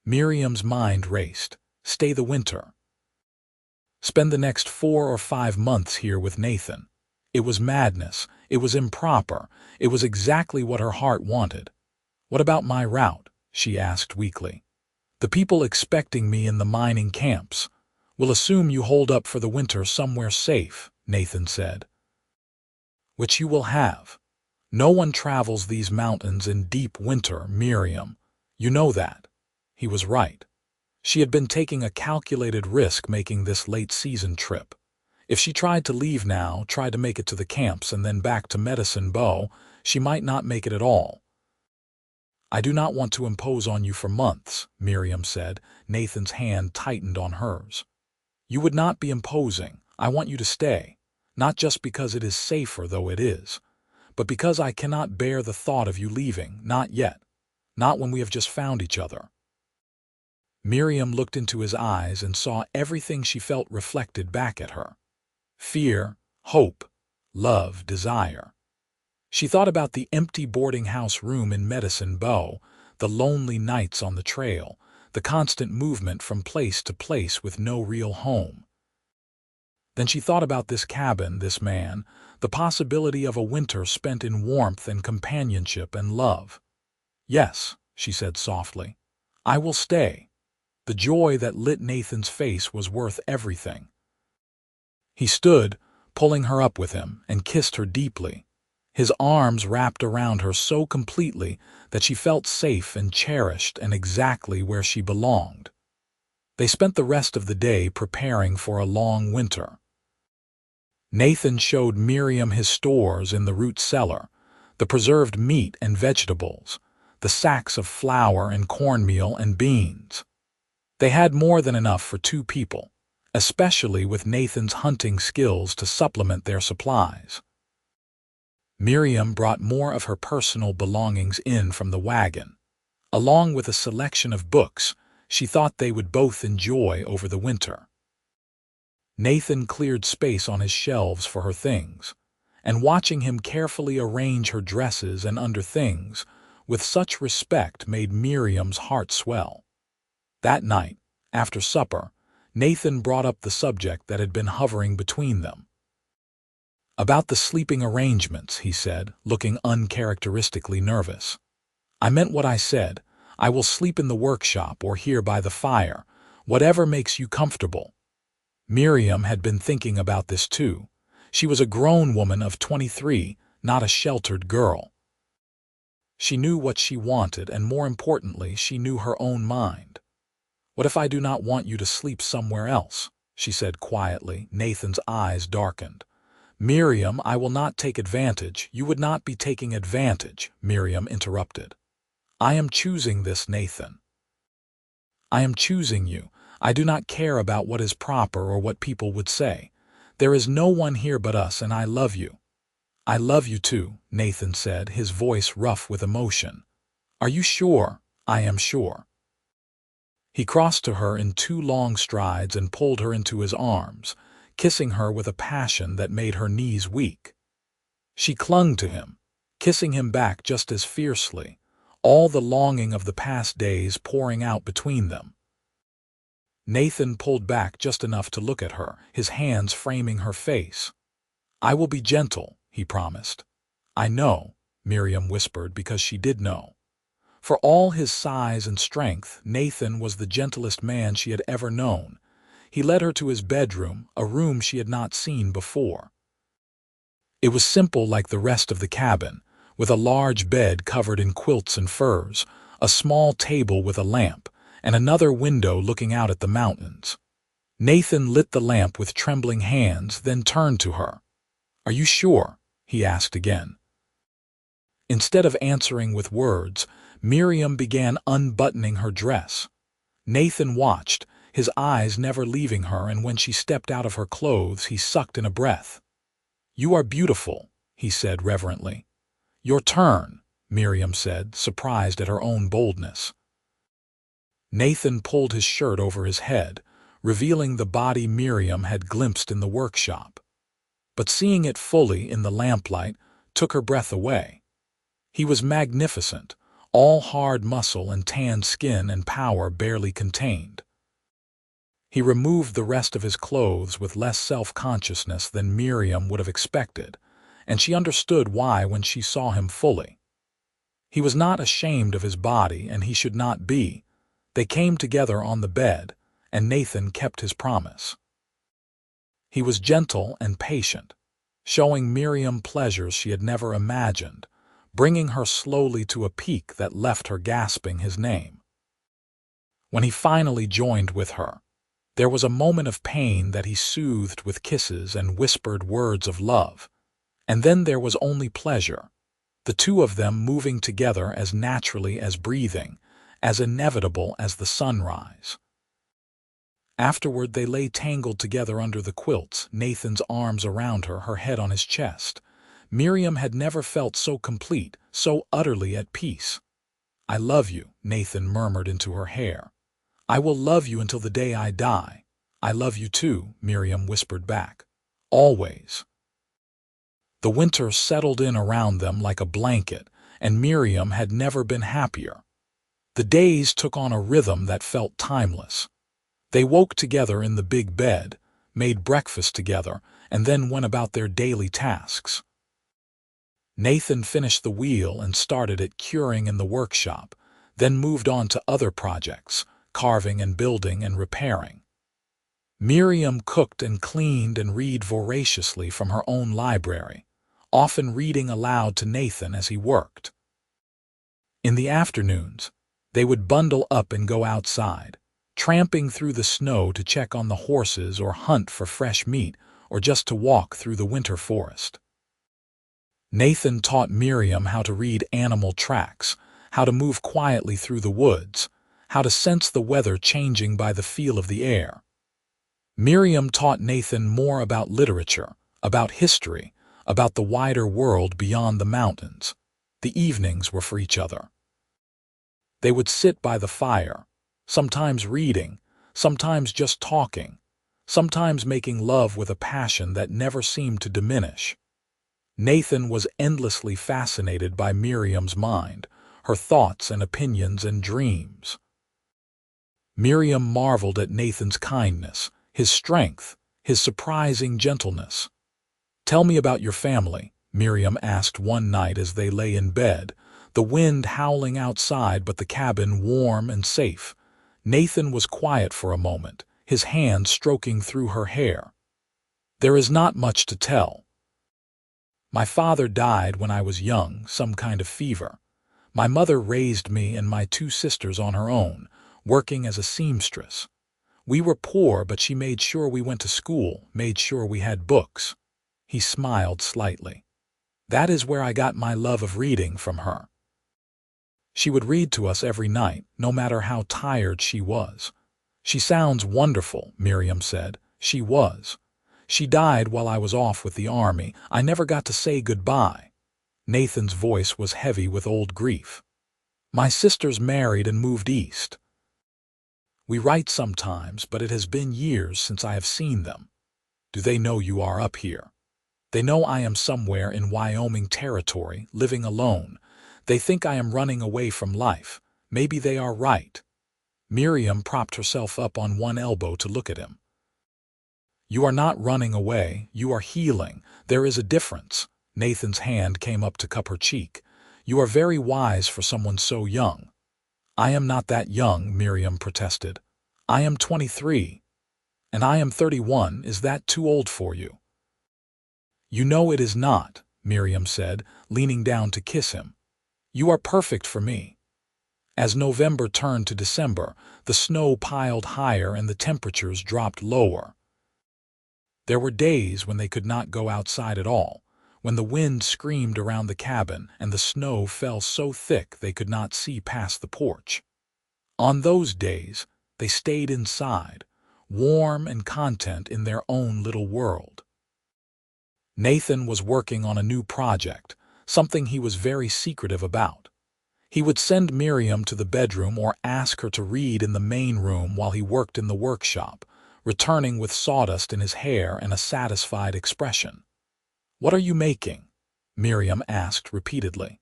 Miriam's mind raced. Stay the winter. Spend the next 4 or 5 months here with Nathan. It was madness. It was improper. It was exactly what her heart wanted. "What about my route?" she asked weakly. "The people expecting me in the mining camps will assume you hold up for the winter somewhere safe," Nathan said. "Which you will have. No one travels these mountains in deep winter, Miriam. You know that." He was right. She had been taking a calculated risk making this late-season trip. If she tried to leave now, tried to make it to the camps and then back to Medicine Bow, she might not make it at all. I do not want to impose on you for months, Miriam said. Nathan's hand tightened on hers. You would not be imposing. I want you to stay, not just because it is safer, though it is, but because I cannot bear the thought of you leaving, not yet, not when we have just found each other. Miriam looked into his eyes and saw everything she felt reflected back at her. Fear, hope, love, desire. She thought about the empty boarding house room in Medicine Bow, the lonely nights on the trail, the constant movement from place to place with no real home. Then she thought about this cabin, this man, the possibility of a winter spent in warmth and companionship and love. Yes, she said softly, I will stay. The joy that lit Nathan's face was worth everything. He stood, pulling her up with him, and kissed her deeply. His arms wrapped around her so completely that she felt safe and cherished and exactly where she belonged. They spent the rest of the day preparing for a long winter. Nathan showed Miriam his stores in the root cellar, the preserved meat and vegetables, the sacks of flour and cornmeal and beans. They had more than enough for 2 people, especially with Nathan's hunting skills to supplement their supplies. Miriam brought more of her personal belongings in from the wagon, along with a selection of books she thought they would both enjoy over the winter. Nathan cleared space on his shelves for her things, and watching him carefully arrange her dresses and underthings with such respect made Miriam's heart swell. That night, after supper, Nathan brought up the subject that had been hovering between them. About the sleeping arrangements, he said, looking uncharacteristically nervous. I meant what I said. I will sleep in the workshop or here by the fire, whatever makes you comfortable. Miriam had been thinking about this too. She was a grown woman of 23, not a sheltered girl. She knew what she wanted, and more importantly, she knew her own mind. What if I do not want you to sleep somewhere else? She said quietly. Nathan's eyes darkened. Miriam, I will not take advantage. You would not be taking advantage, Miriam interrupted. I am choosing this, Nathan. I am choosing you. I do not care about what is proper or what people would say. There is no one here but us, and I love you. I love you too, Nathan said, his voice rough with emotion. Are you sure? I am sure. He crossed to her in 2 long strides and pulled her into his arms, kissing her with a passion that made her knees weak. She clung to him, kissing him back just as fiercely, all the longing of the past days pouring out between them. Nathan pulled back just enough to look at her, his hands framing her face. I will be gentle, he promised. I know, Miriam whispered, because she did know. For all his size and strength, Nathan was the gentlest man she had ever known. He led her to his bedroom, a room she had not seen before. It was simple like the rest of the cabin, with a large bed covered in quilts and furs, a small table with a lamp, and another window looking out at the mountains. Nathan lit the lamp with trembling hands, then turned to her. Are you sure? He asked again. Instead of answering with words, Miriam began unbuttoning her dress. Nathan watched, his eyes never leaving her, and when she stepped out of her clothes, he sucked in a breath. You are beautiful, he said reverently. Your turn, Miriam said, surprised at her own boldness. Nathan pulled his shirt over his head, revealing the body Miriam had glimpsed in the workshop. But seeing it fully in the lamplight took her breath away. He was magnificent, all hard muscle and tanned skin and power barely contained. He removed the rest of his clothes with less self-consciousness than Miriam would have expected, and she understood why when she saw him fully. He was not ashamed of his body, and he should not be. They came together on the bed, and Nathan kept his promise. He was gentle and patient, showing Miriam pleasures she had never imagined, bringing her slowly to a peak that left her gasping his name. When he finally joined with her, there was a moment of pain that he soothed with kisses and whispered words of love, and then there was only pleasure, the two of them moving together as naturally as breathing, as inevitable as the sunrise. Afterward, they lay tangled together under the quilts, Nathan's arms around her, her head on his chest. Miriam had never felt so complete, so utterly at peace. "I love you," Nathan murmured into her hair. "I will love you until the day I die." "I love you too," Miriam whispered back. "Always." The winter settled in around them like a blanket, and Miriam had never been happier. The days took on a rhythm that felt timeless. They woke together in the big bed, made breakfast together, and then went about their daily tasks. Nathan finished the wheel and started it curing in the workshop, then moved on to other projects, carving and building and repairing. Miriam cooked and cleaned and read voraciously from her own library, often reading aloud to Nathan as he worked. In the afternoons, they would bundle up and go outside, tramping through the snow to check on the horses or hunt for fresh meat or just to walk through the winter forest. Nathan taught Miriam how to read animal tracks, how to move quietly through the woods, how to sense the weather changing by the feel of the air. Miriam taught Nathan more about literature, about history, about the wider world beyond the mountains. The evenings were for each other. They would sit by the fire, sometimes reading, sometimes just talking, sometimes making love with a passion that never seemed to diminish. Nathan was endlessly fascinated by Miriam's mind, her thoughts and opinions and dreams. Miriam marveled at Nathan's kindness, his strength, his surprising gentleness. "Tell me about your family," Miriam asked one night as they lay in bed, the wind howling outside but the cabin warm and safe. Nathan was quiet for a moment, his hand stroking through her hair. "There is not much to tell. My father died when I was young, some kind of fever. My mother raised me and my two sisters on her own, working as a seamstress. We were poor, but she made sure we went to school, made sure we had books." He smiled slightly. "That is where I got my love of reading from her. She would read to us every night, no matter how tired she was." "She sounds wonderful," Miriam said. "She was. She died while I was off with the army. I never got to say goodbye." Nathan's voice was heavy with old grief. "My sisters married and moved east. We write sometimes, but it has been years since I have seen them. Do they know you are up here? They know I am somewhere in Wyoming territory, living alone. They think I am running away from life. Maybe they are right." Miriam propped herself up on one elbow to look at him. "You are not running away, you are healing. There is a difference." Nathan's hand came up to cup her cheek. "You are very wise for someone so young." "I am not that young," Miriam protested. "I am 23. And I am 31. Is that too old for you?" "You know it is not," Miriam said, leaning down to kiss him. "You are perfect for me." As November turned to December, the snow piled higher and the temperatures dropped lower. There were days when they could not go outside at all, when the wind screamed around the cabin and the snow fell so thick they could not see past the porch. On those days, they stayed inside, warm and content in their own little world. Nathan was working on a new project, something he was very secretive about. He would send Miriam to the bedroom or ask her to read in the main room while he worked in the workshop, returning with sawdust in his hair and a satisfied expression. "What are you making?" Miriam asked repeatedly.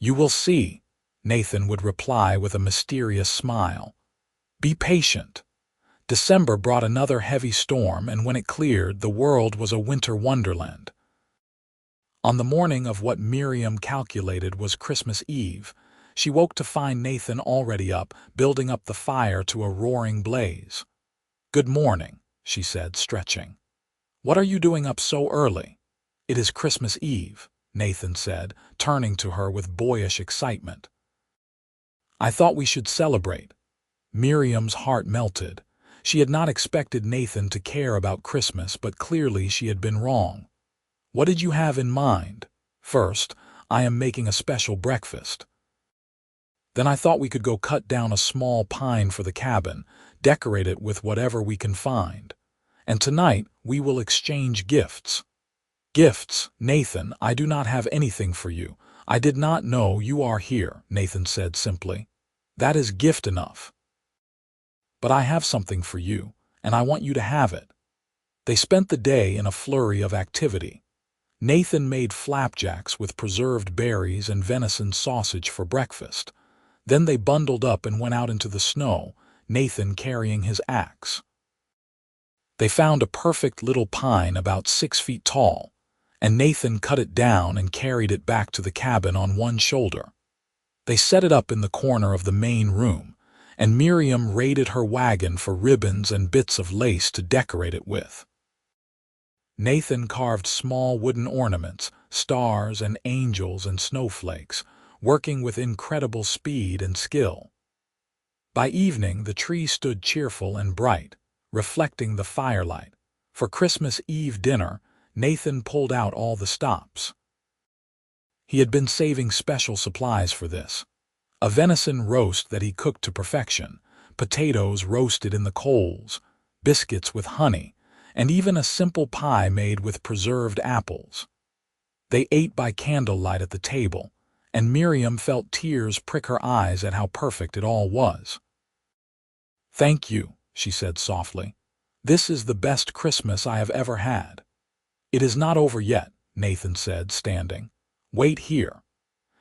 "You will see," Nathan would reply with a mysterious smile. "Be patient." December brought another heavy storm, and when it cleared, the world was a winter wonderland. On the morning of what Miriam calculated was Christmas Eve, she woke to find Nathan already up, building up the fire to a roaring blaze. "Good morning," she said, stretching. "What are you doing up so early?" "It is Christmas Eve," Nathan said, turning to her with boyish excitement. "I thought we should celebrate." Miriam's heart melted. She had not expected Nathan to care about Christmas, but clearly she had been wrong. "What did you have in mind?" "First, I am making a special breakfast. Then I thought we could go cut down a small pine for the cabin, decorate it with whatever we can find. And tonight we will exchange gifts. Gifts, Nathan, I do not have anything for you. I did not know you are here, Nathan said simply. That is gift enough. But I have something for you, and I want you to have it. They spent the day in a flurry of activity. Nathan made flapjacks with preserved berries and venison sausage for breakfast. Then they bundled up and went out into the snow, Nathan carrying his axe. They found a perfect little pine about 6 feet tall, and Nathan cut it down and carried it back to the cabin on one shoulder. They set it up in the corner of the main room, and Miriam raided her wagon for ribbons and bits of lace to decorate it with. Nathan carved small wooden ornaments, stars and angels and snowflakes, working with incredible speed and skill. By evening, the tree stood cheerful and bright, reflecting the firelight. For Christmas Eve dinner, Nathan pulled out all the stops. He had been saving special supplies for this. A venison roast that he cooked to perfection, potatoes roasted in the coals, biscuits with honey, and even a simple pie made with preserved apples. They ate by candlelight at the table, and Miriam felt tears prick her eyes at how perfect it all was. "Thank you," she said softly. "This is the best Christmas I have ever had." "It is not over yet," Nathan said, standing. "Wait here."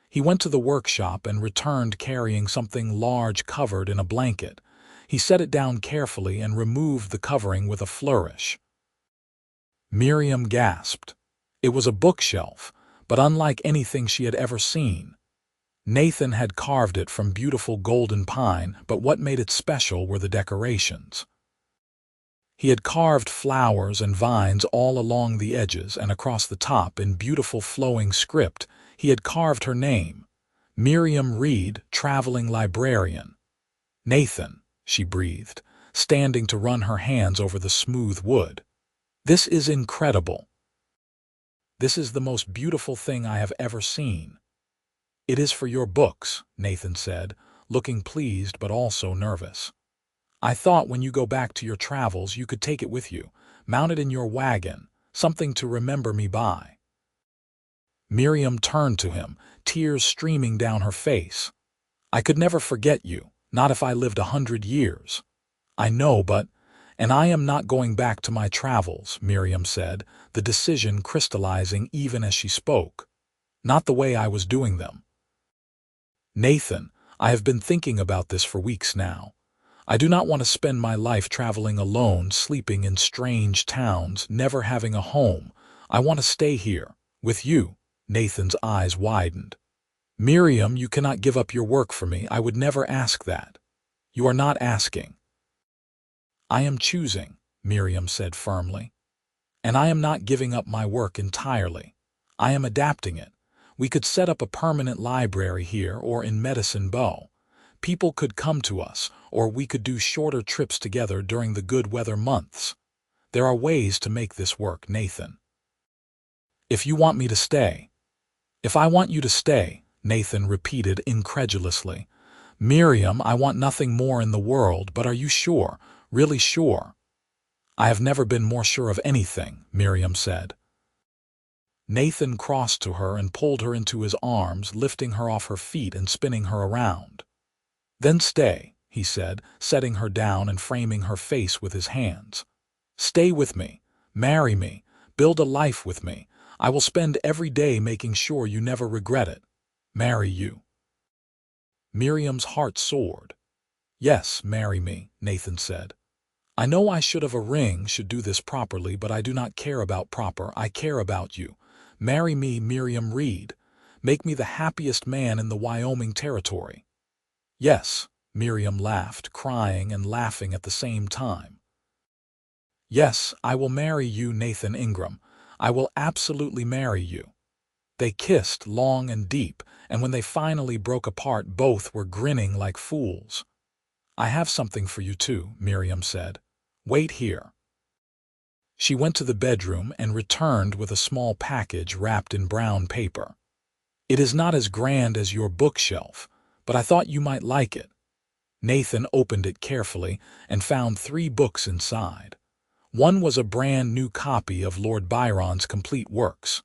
He went to the workshop and returned carrying something large covered in a blanket. He set it down carefully and removed the covering with a flourish. Miriam gasped. It was a bookshelf, but unlike anything she had ever seen. Nathan had carved it from beautiful golden pine, but what made it special were the decorations. He had carved flowers and vines all along the edges, and across the top in beautiful flowing script he had carved her name, Miriam Reed, traveling librarian. "Nathan," she breathed, standing to run her hands over the smooth wood. "This is incredible. This is the most beautiful thing I have ever seen." "It is for your books," Nathan said, looking pleased but also nervous. "I thought when you go back to your travels you could take it with you, mount it in your wagon, something to remember me by." Miriam turned to him, tears streaming down her face. "I could never forget you, not if I lived 100 years. "I know, but—" "And I am not going back to my travels," Miriam said, the decision crystallizing even as she spoke. "Not the way I was doing them. Nathan, I have been thinking about this for weeks now. I do not want to spend my life traveling alone, sleeping in strange towns, never having a home. I want to stay here, with you." Nathan's eyes widened. "Miriam, you cannot give up your work for me. I would never ask that. You are not asking." "I am choosing," Miriam said firmly. "And I am not giving up my work entirely. I am adapting it. We could set up a permanent library here or in Medicine Bow. People could come to us, or we could do shorter trips together during the good weather months. There are ways to make this work, Nathan." "If you want me to stay." "If I want you to stay," Nathan repeated incredulously. "Miriam, I want nothing more in the world, but are you sure, really sure?" "I have never been more sure of anything," Miriam said. Nathan crossed to her and pulled her into his arms, lifting her off her feet and spinning her around. "Then stay," he said, setting her down and framing her face with his hands. "Stay with me, marry me, build a life with me. I will spend every day making sure you never regret it. Marry you." Miriam's heart soared. "Yes, marry me," Nathan said. "I know I should have a ring, should do this properly, but I do not care about proper, I care about you. Marry me, Miriam Reed. Make me the happiest man in the Wyoming territory." "Yes," Miriam laughed, crying and laughing at the same time. "Yes, I will marry you, Nathan Ingram. I will absolutely marry you." They kissed long and deep, and when they finally broke apart, both were grinning like fools. "I have something for you too," Miriam said. "Wait here." She went to the bedroom and returned with a small package wrapped in brown paper. It is not as grand as your bookshelf, but I thought you might like it. Nathan opened it carefully and found 3 books inside. One was a brand new copy of Lord Byron's complete works.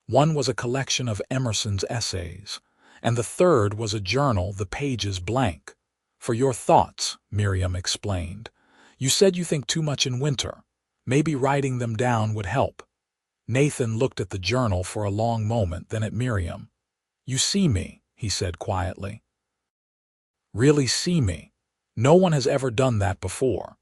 One was a collection of Emerson's essays, and the third was a journal, the pages blank. For your thoughts, Miriam explained. You said you think too much in winter. Maybe writing them down would help. Nathan looked at the journal for a long moment, then at Miriam. You see me, he said quietly. Really see me? No one has ever done that before.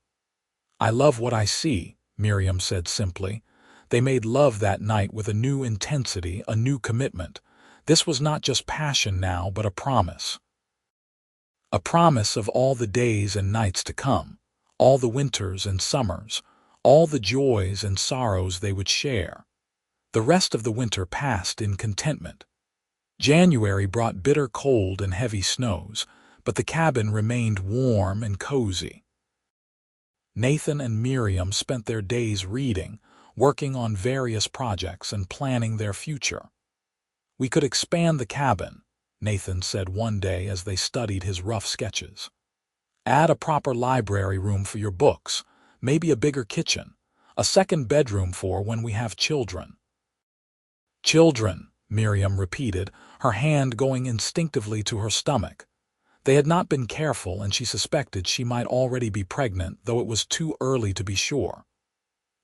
I love what I see, Miriam said simply. They made love that night with a new intensity, a new commitment. This was not just passion now, but a promise. A promise of all the days and nights to come, all the winters and summers, all the joys and sorrows they would share. The rest of the winter passed in contentment. January brought bitter cold and heavy snows, but the cabin remained warm and cozy. Nathan and Miriam spent their days reading, working on various projects and planning their future. We could expand the cabin, Nathan said one day as they studied his rough sketches. Add a proper library room for your books, maybe a bigger kitchen, a second bedroom for when we have children. Children, Miriam repeated, her hand going instinctively to her stomach. They had not been careful, and she suspected she might already be pregnant, though it was too early to be sure.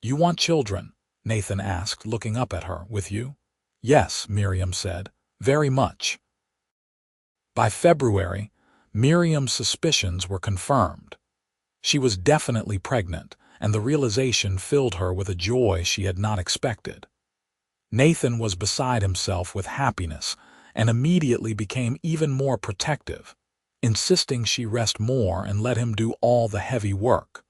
You want children? Nathan asked, looking up at her. With you? Yes, Miriam said. Very much. By February, Miriam's suspicions were confirmed. She was definitely pregnant, and the realization filled her with a joy she had not expected. Nathan was beside himself with happiness and immediately became even more protective, insisting she rest more and let him do all the heavy work.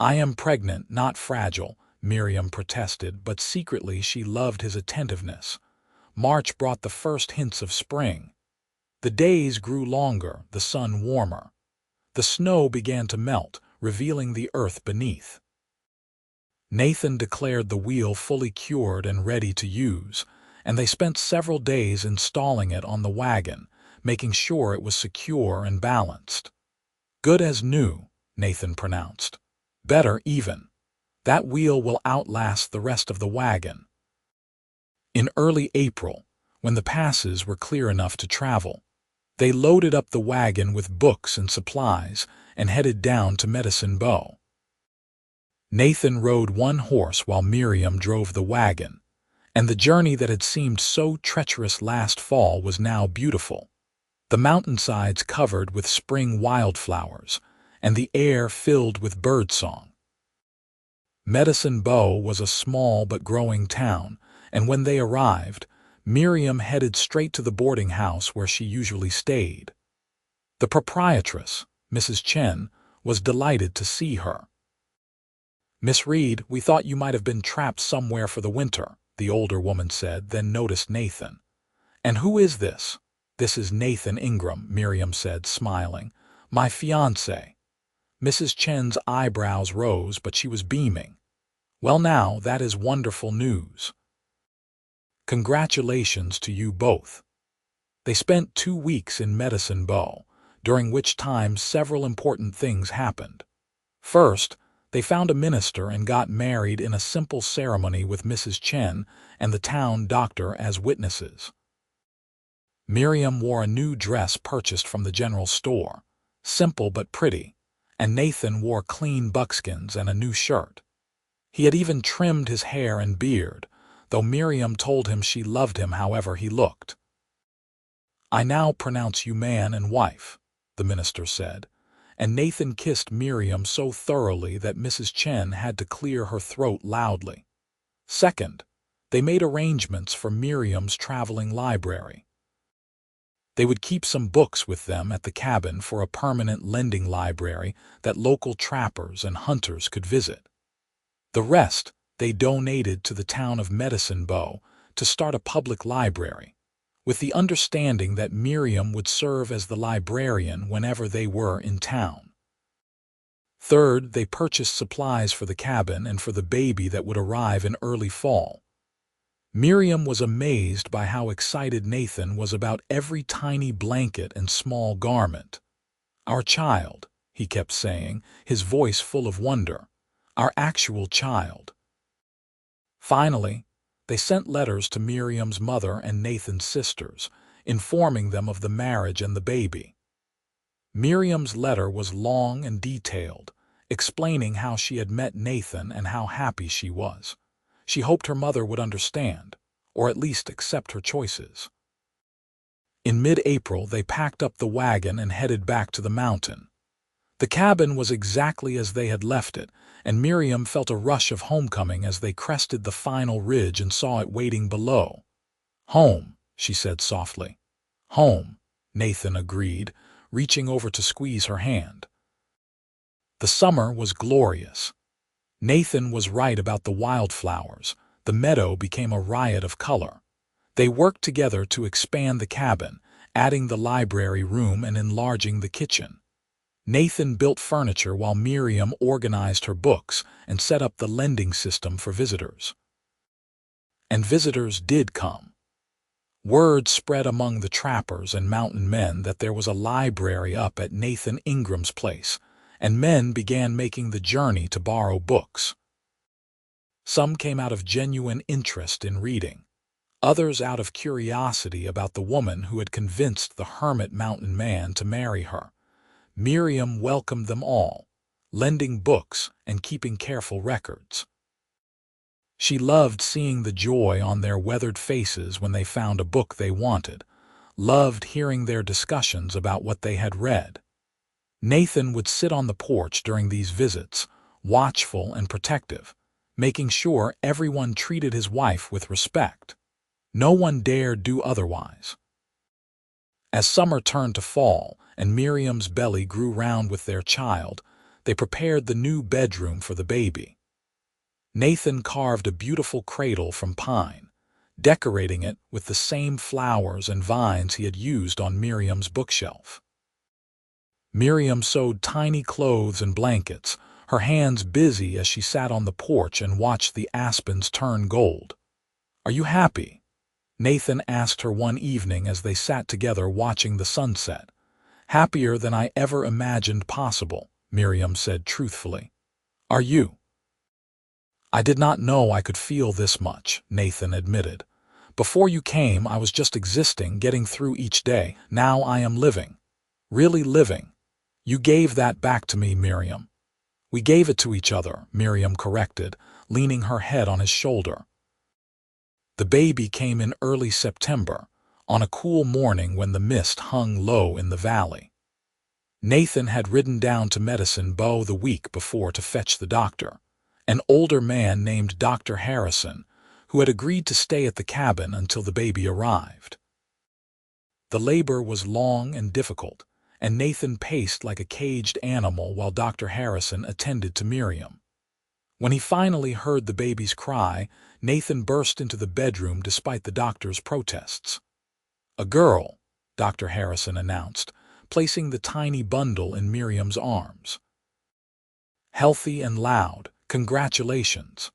I am pregnant, not fragile, Miriam protested, but secretly she loved his attentiveness. March brought the first hints of spring. The days grew longer, the sun warmer. The snow began to melt, revealing the earth beneath. Nathan declared the wheel fully cured and ready to use, and they spent several days installing it on the wagon, making sure it was secure and balanced. Good as new, Nathan pronounced. Better even. That wheel will outlast the rest of the wagon. In early April, when the passes were clear enough to travel, they loaded up the wagon with books and supplies and headed down to Medicine Bow. Nathan rode one horse while Miriam drove the wagon, and the journey that had seemed so treacherous last fall was now beautiful. The mountainsides covered with spring wildflowers, and the air filled with birdsong. Medicine Bow was a small but growing town, and when they arrived, Miriam headed straight to the boarding house where she usually stayed. The proprietress, Mrs. Chen, was delighted to see her. Miss Reed, we thought you might have been trapped somewhere for the winter, the older woman said, then noticed Nathan. And who is this? This is Nathan Ingram, Miriam said, smiling. My fiancé. Mrs. Chen's eyebrows rose, but she was beaming. Well now, that is wonderful news. Congratulations to you both. They spent 2 weeks in Medicine Bow, during which time several important things happened. First, they found a minister and got married in a simple ceremony with Mrs. Chen and the town doctor as witnesses. Miriam wore a new dress purchased from the general store, simple but pretty, and Nathan wore clean buckskins and a new shirt. He had even trimmed his hair and beard, though Miriam told him she loved him however he looked. I now pronounce you man and wife, the minister said, and Nathan kissed Miriam so thoroughly that Mrs. Chen had to clear her throat loudly. Second, they made arrangements for Miriam's traveling library. They would keep some books with them at the cabin for a permanent lending library that local trappers and hunters could visit. The rest they donated to the town of Medicine Bow to start a public library, with the understanding that Miriam would serve as the librarian whenever they were in town. Third, they purchased supplies for the cabin and for the baby that would arrive in early fall. Miriam was amazed by how excited Nathan was about every tiny blanket and small garment. "Our child," he kept saying, his voice full of wonder. "Our actual child." Finally, they sent letters to Miriam's mother and Nathan's sisters, informing them of the marriage and the baby. Miriam's letter was long and detailed, explaining how she had met Nathan and how happy she was. She hoped her mother would understand, or at least accept her choices. In mid-April, they packed up the wagon and headed back to the mountain. The cabin was exactly as they had left it, and Miriam felt a rush of homecoming as they crested the final ridge and saw it waiting below. "Home," she said softly. "Home," Nathan agreed, reaching over to squeeze her hand. The summer was glorious. Nathan was right about the wildflowers. The meadow became a riot of color. They worked together to expand the cabin, adding the library room and enlarging the kitchen. Nathan built furniture while Miriam organized her books and set up the lending system for visitors. And visitors did come. Word spread among the trappers and mountain men that there was a library up at Nathan Ingram's place, and men began making the journey to borrow books. Some came out of genuine interest in reading, others out of curiosity about the woman who had convinced the hermit mountain man to marry her. Miriam welcomed them all, lending books and keeping careful records. She loved seeing the joy on their weathered faces when they found a book they wanted, loved hearing their discussions about what they had read. Nathan would sit on the porch during these visits, watchful and protective, making sure everyone treated his wife with respect. No one dared do otherwise. As summer turned to fall and Miriam's belly grew round with their child, they prepared the new bedroom for the baby. Nathan carved a beautiful cradle from pine, decorating it with the same flowers and vines he had used on Miriam's bookshelf. Miriam sewed tiny clothes and blankets, her hands busy as she sat on the porch and watched the aspens turn gold. "Are you happy?" Nathan asked her one evening as they sat together watching the sunset. "Happier than I ever imagined possible," Miriam said truthfully. "Are you?" "I did not know I could feel this much," Nathan admitted. "Before you came, I was just existing, getting through each day. Now I am living. Really living. You gave that back to me, Miriam." "We gave it to each other," Miriam corrected, leaning her head on his shoulder. The baby came in early September, on a cool morning when the mist hung low in the valley. Nathan had ridden down to Medicine Bow the week before to fetch the doctor, an older man named Dr. Harrison, who had agreed to stay at the cabin until the baby arrived. The labor was long and difficult, and Nathan paced like a caged animal while Dr. Harrison attended to Miriam. When he finally heard the baby's cry, Nathan burst into the bedroom despite the doctor's protests. "A girl," Dr. Harrison announced, placing the tiny bundle in Miriam's arms. "Healthy and loud, congratulations."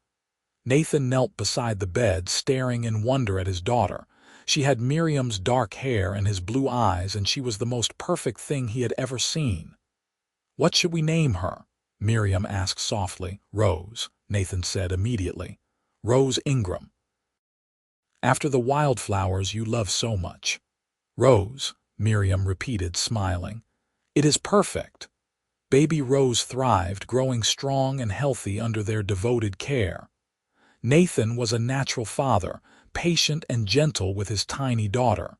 Nathan knelt beside the bed, staring in wonder at his daughter. She had Miriam's dark hair and his blue eyes, and she was the most perfect thing he had ever seen. "What should we name her?" Miriam asked softly. "Rose," Nathan said immediately. "Rose Ingram. After the wildflowers you love so much." "Rose," Miriam repeated, smiling. "It is perfect." Baby Rose thrived, growing strong and healthy under their devoted care. Nathan was a natural father, patient and gentle with his tiny daughter.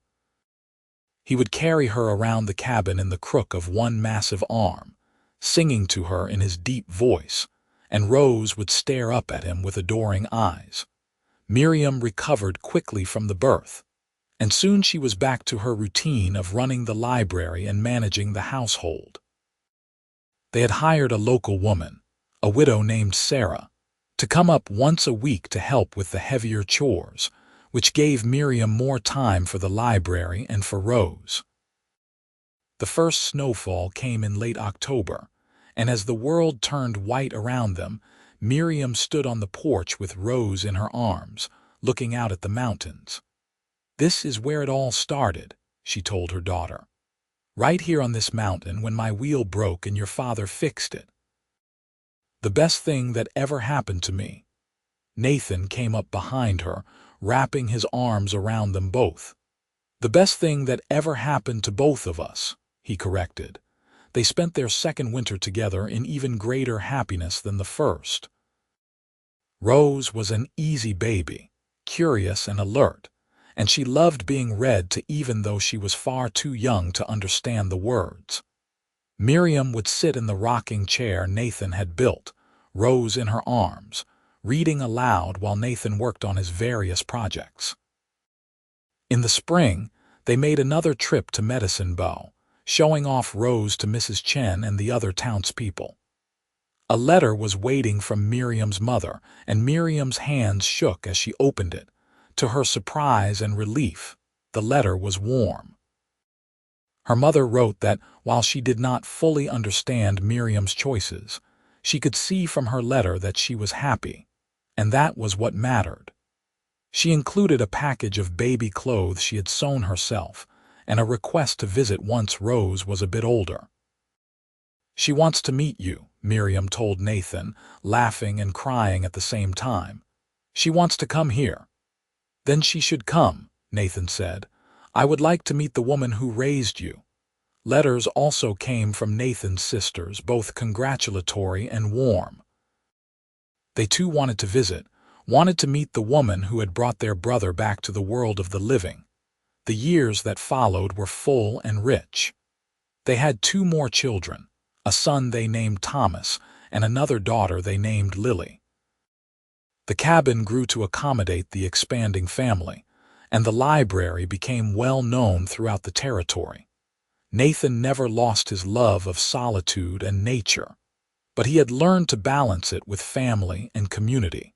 He would carry her around the cabin in the crook of one massive arm, singing to her in his deep voice, and Rose would stare up at him with adoring eyes. Miriam recovered quickly from the birth, and soon she was back to her routine of running the library and managing the household. They had hired a local woman, a widow named Sarah, to come up once a week to help with the heavier chores, which gave Miriam more time for the library and for Rose. The first snowfall came in late October, and as the world turned white around them, Miriam stood on the porch with Rose in her arms, looking out at the mountains. "This is where it all started," she told her daughter. "Right here on this mountain when my wheel broke and your father fixed it. The best thing that ever happened to me." Nathan came up behind her, wrapping his arms around them both. "The best thing that ever happened to both of us," he corrected. They spent their second winter together in even greater happiness than the first. Rose was an easy baby, curious and alert, and she loved being read to even though she was far too young to understand the words. Miriam would sit in the rocking chair Nathan had built, Rose in her arms, reading aloud while Nathan worked on his various projects. In the spring, they made another trip to Medicine Bow, showing off Rose to Mrs. Chen and the other townspeople. A letter was waiting from Miriam's mother, and Miriam's hands shook as she opened it. To her surprise and relief, the letter was warm. Her mother wrote that while she did not fully understand Miriam's choices, she could see from her letter that she was happy, and that was what mattered. She included a package of baby clothes she had sewn herself, and a request to visit once Rose was a bit older. "She wants to meet you," Miriam told Nathan, laughing and crying at the same time. "She wants to come here." "Then she should come," Nathan said. "I would like to meet the woman who raised you." Letters also came from Nathan's sisters, both congratulatory and warm. They too wanted to visit, wanted to meet the woman who had brought their brother back to the world of the living. The years that followed were full and rich. They had 2 more children, a son they named Thomas and another daughter they named Lily. The cabin grew to accommodate the expanding family, and the library became well known throughout the territory. Nathan never lost his love of solitude and nature, but he had learned to balance it with family and community.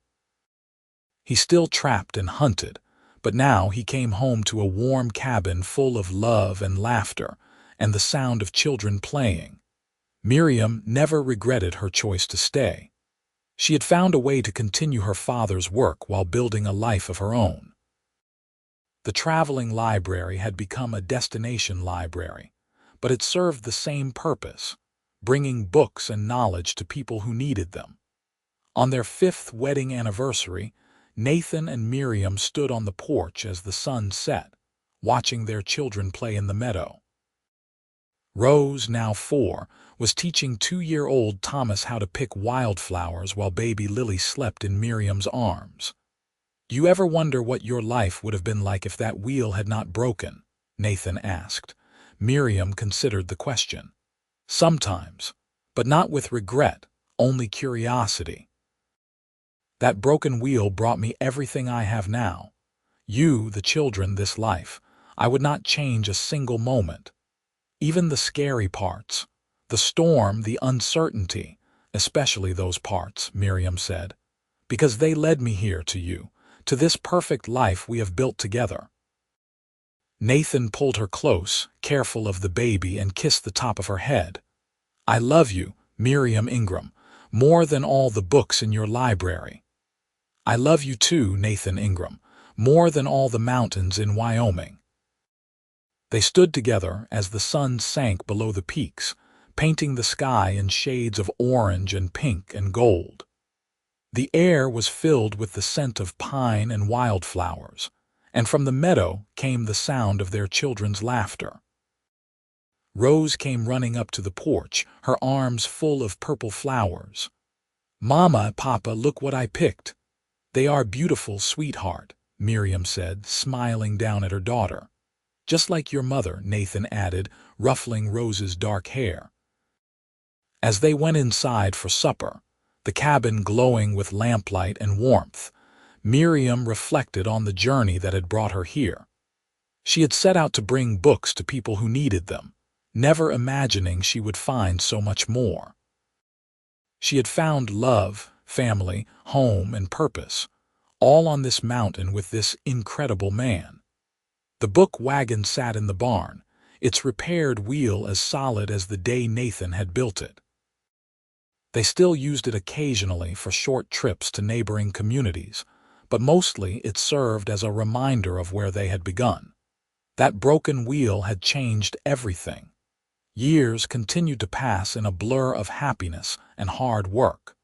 He still trapped and hunted, but now he came home to a warm cabin full of love and laughter and the sound of children playing. Miriam never regretted her choice to stay. She had found a way to continue her father's work while building a life of her own. The traveling library had become a destination library, but it served the same purpose, bringing books and knowledge to people who needed them. On their 5th wedding anniversary, Nathan and Miriam stood on the porch as the sun set, watching their children play in the meadow. Rose, now 4, was teaching 2-year-old Thomas how to pick wildflowers while baby Lily slept in Miriam's arms. "Do you ever wonder what your life would have been like if that wheel had not broken?" Nathan asked. Miriam considered the question. "Sometimes, but not with regret, only curiosity. That broken wheel brought me everything I have now. You, the children, this life. I would not change a single moment. Even the scary parts, the storm, the uncertainty, especially those parts," Miriam said, "because they led me here to you, to this perfect life we have built together." Nathan pulled her close, careful of the baby, and kissed the top of her head. "I love you, Miriam Ingram, more than all the books in your library. I love you too, Nathan Ingram, more than all the mountains in Wyoming." They stood together as the sun sank below the peaks, painting the sky in shades of orange and pink and gold. The air was filled with the scent of pine and wildflowers, and from the meadow came the sound of their children's laughter. Rose came running up to the porch, her arms full of purple flowers. "Mama, Papa, look what I picked." "They are beautiful, sweetheart," Miriam said, smiling down at her daughter. "Just like your mother," Nathan added, ruffling Rose's dark hair. As they went inside for supper, the cabin glowing with lamplight and warmth, Miriam reflected on the journey that had brought her here. She had set out to bring books to people who needed them, never imagining she would find so much more. She had found love, family, home, and purpose, all on this mountain with this incredible man. The book wagon sat in the barn, its repaired wheel as solid as the day Nathan had built it. They still used it occasionally for short trips to neighboring communities, but mostly it served as a reminder of where they had begun. That broken wheel had changed everything. Years continued to pass in a blur of happiness and hard work.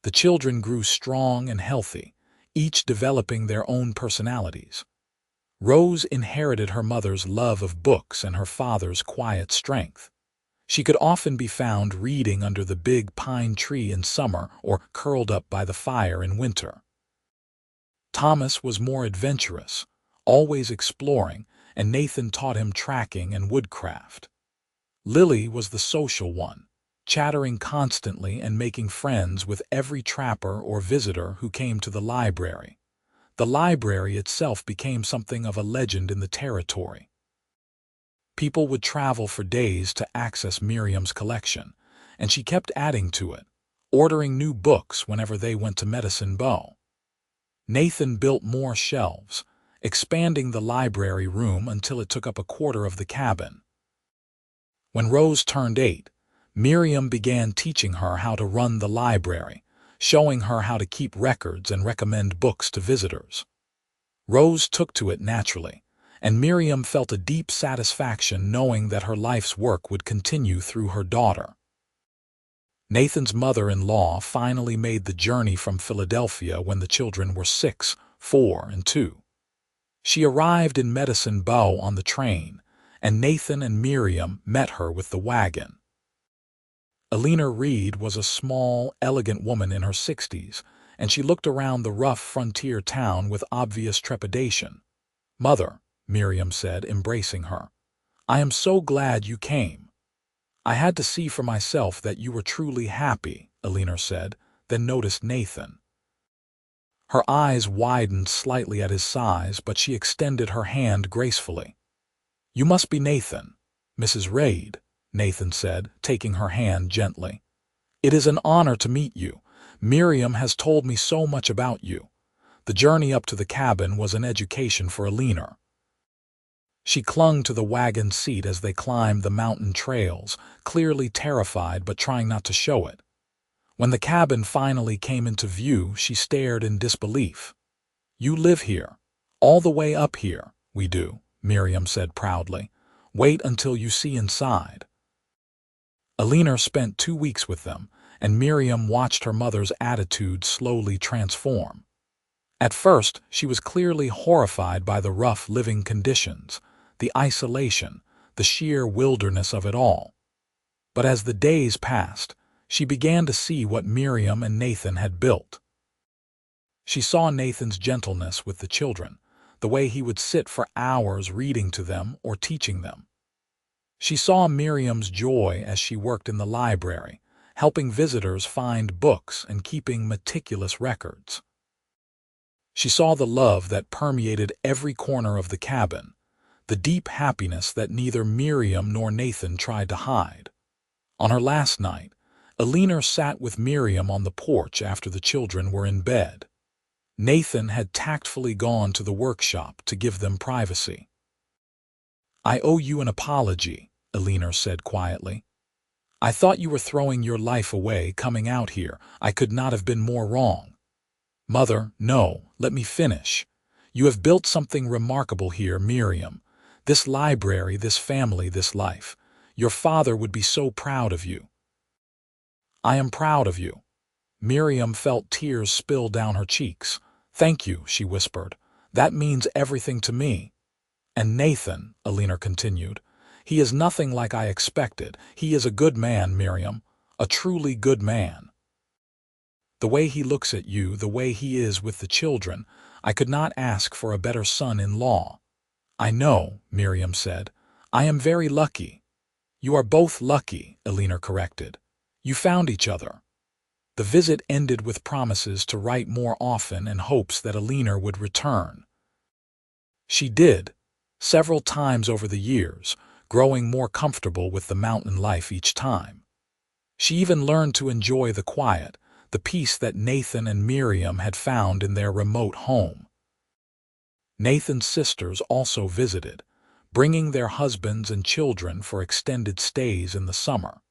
The children grew strong and healthy, each developing their own personalities. Rose inherited her mother's love of books and her father's quiet strength. She could often be found reading under the big pine tree in summer or curled up by the fire in winter. Thomas was more adventurous, always exploring, and Nathan taught him tracking and woodcraft. Lily was the social one, chattering constantly and making friends with every trapper or visitor who came to the library. The library itself became something of a legend in the territory. People would travel for days to access Miriam's collection, and she kept adding to it, ordering new books whenever they went to Medicine Bow. Nathan built more shelves, expanding the library room until it took up a quarter of the cabin. When Rose turned 8, Miriam began teaching her how to run the library, showing her how to keep records and recommend books to visitors. Rose took to it naturally, and Miriam felt a deep satisfaction knowing that her life's work would continue through her daughter. Nathan's mother-in-law finally made the journey from Philadelphia when the children were 6, 4, and 2. She arrived in Medicine Bow on the train, and Nathan and Miriam met her with the wagon. Miriam Reed was a small, elegant woman in her 60s, and she looked around the rough frontier town with obvious trepidation. "Mother," Miriam said, embracing her, "I am so glad you came." "I had to see for myself that you were truly happy," Miriam said, then noticed Nathan. Her eyes widened slightly at his size, but she extended her hand gracefully. "You must be Nathan." "Mrs. Reed," Nathan said, taking her hand gently. "It is an honor to meet you. Miriam has told me so much about you." The journey up to the cabin was an education for Miriam. She clung to the wagon seat as they climbed the mountain trails, clearly terrified but trying not to show it. When the cabin finally came into view, she stared in disbelief. "You live here? All the way up here?" "We do," Miriam said proudly. "Wait until you see inside." Miriam spent 2 weeks with them, and Miriam watched her mother's attitude slowly transform. At first, she was clearly horrified by the rough living conditions, the isolation, the sheer wilderness of it all. But as the days passed, she began to see what Miriam and Nathan had built. She saw Nathan's gentleness with the children, the way he would sit for hours reading to them or teaching them. She saw Miriam's joy as she worked in the library, helping visitors find books and keeping meticulous records. She saw the love that permeated every corner of the cabin, the deep happiness that neither Miriam nor Nathan tried to hide. On her last night, Miriam sat with Miriam on the porch after the children were in bed. Nathan had tactfully gone to the workshop to give them privacy. "I owe you an apology," Miriam said quietly. "I thought you were throwing your life away coming out here. I could not have been more wrong." "Mother, no, let me finish. You have built something remarkable here, Miriam. This library, this family, this life. Your father would be so proud of you." "I am proud of you." Miriam felt tears spill down her cheeks. "Thank you," she whispered. "That means everything to me." "And Nathan," Miriam continued, "he is nothing like I expected. He is a good man, Miriam, a truly good man. The way he looks at you, the way he is with the children, I could not ask for a better son-in-law." "I know," Miriam said. "I am very lucky." "You are both lucky," Miriam corrected. "You found each other." The visit ended with promises to write more often and hopes that Miriam would return. She did, several times over the years, growing more comfortable with the mountain life each time. She even learned to enjoy the quiet, the peace that Nathan and Miriam had found in their remote home. Nathan's sisters also visited, bringing their husbands and children for extended stays in the summer.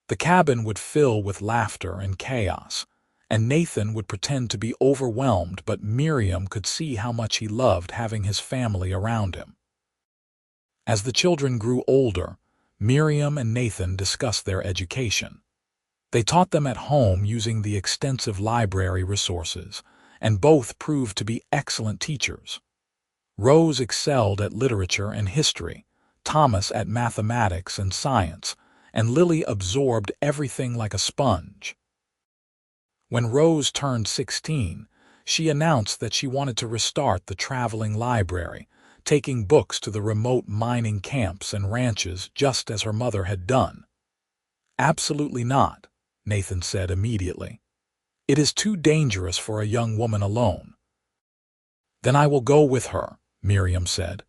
The cabin would fill with laughter and chaos, and Nathan would pretend to be overwhelmed, but Miriam could see how much he loved having his family around him. As the children grew older, Miriam and Nathan discussed their education. They taught them at home using the extensive library resources, and both proved to be excellent teachers. Rose excelled at literature and history, Thomas at mathematics and science, and Lily absorbed everything like a sponge. When Rose turned 16, she announced that she wanted to restart the traveling library, taking books to the remote mining camps and ranches just as her mother had done. "Absolutely not," Nathan said immediately. "It is too dangerous for a young woman alone." "Then I will go with her," Miriam said.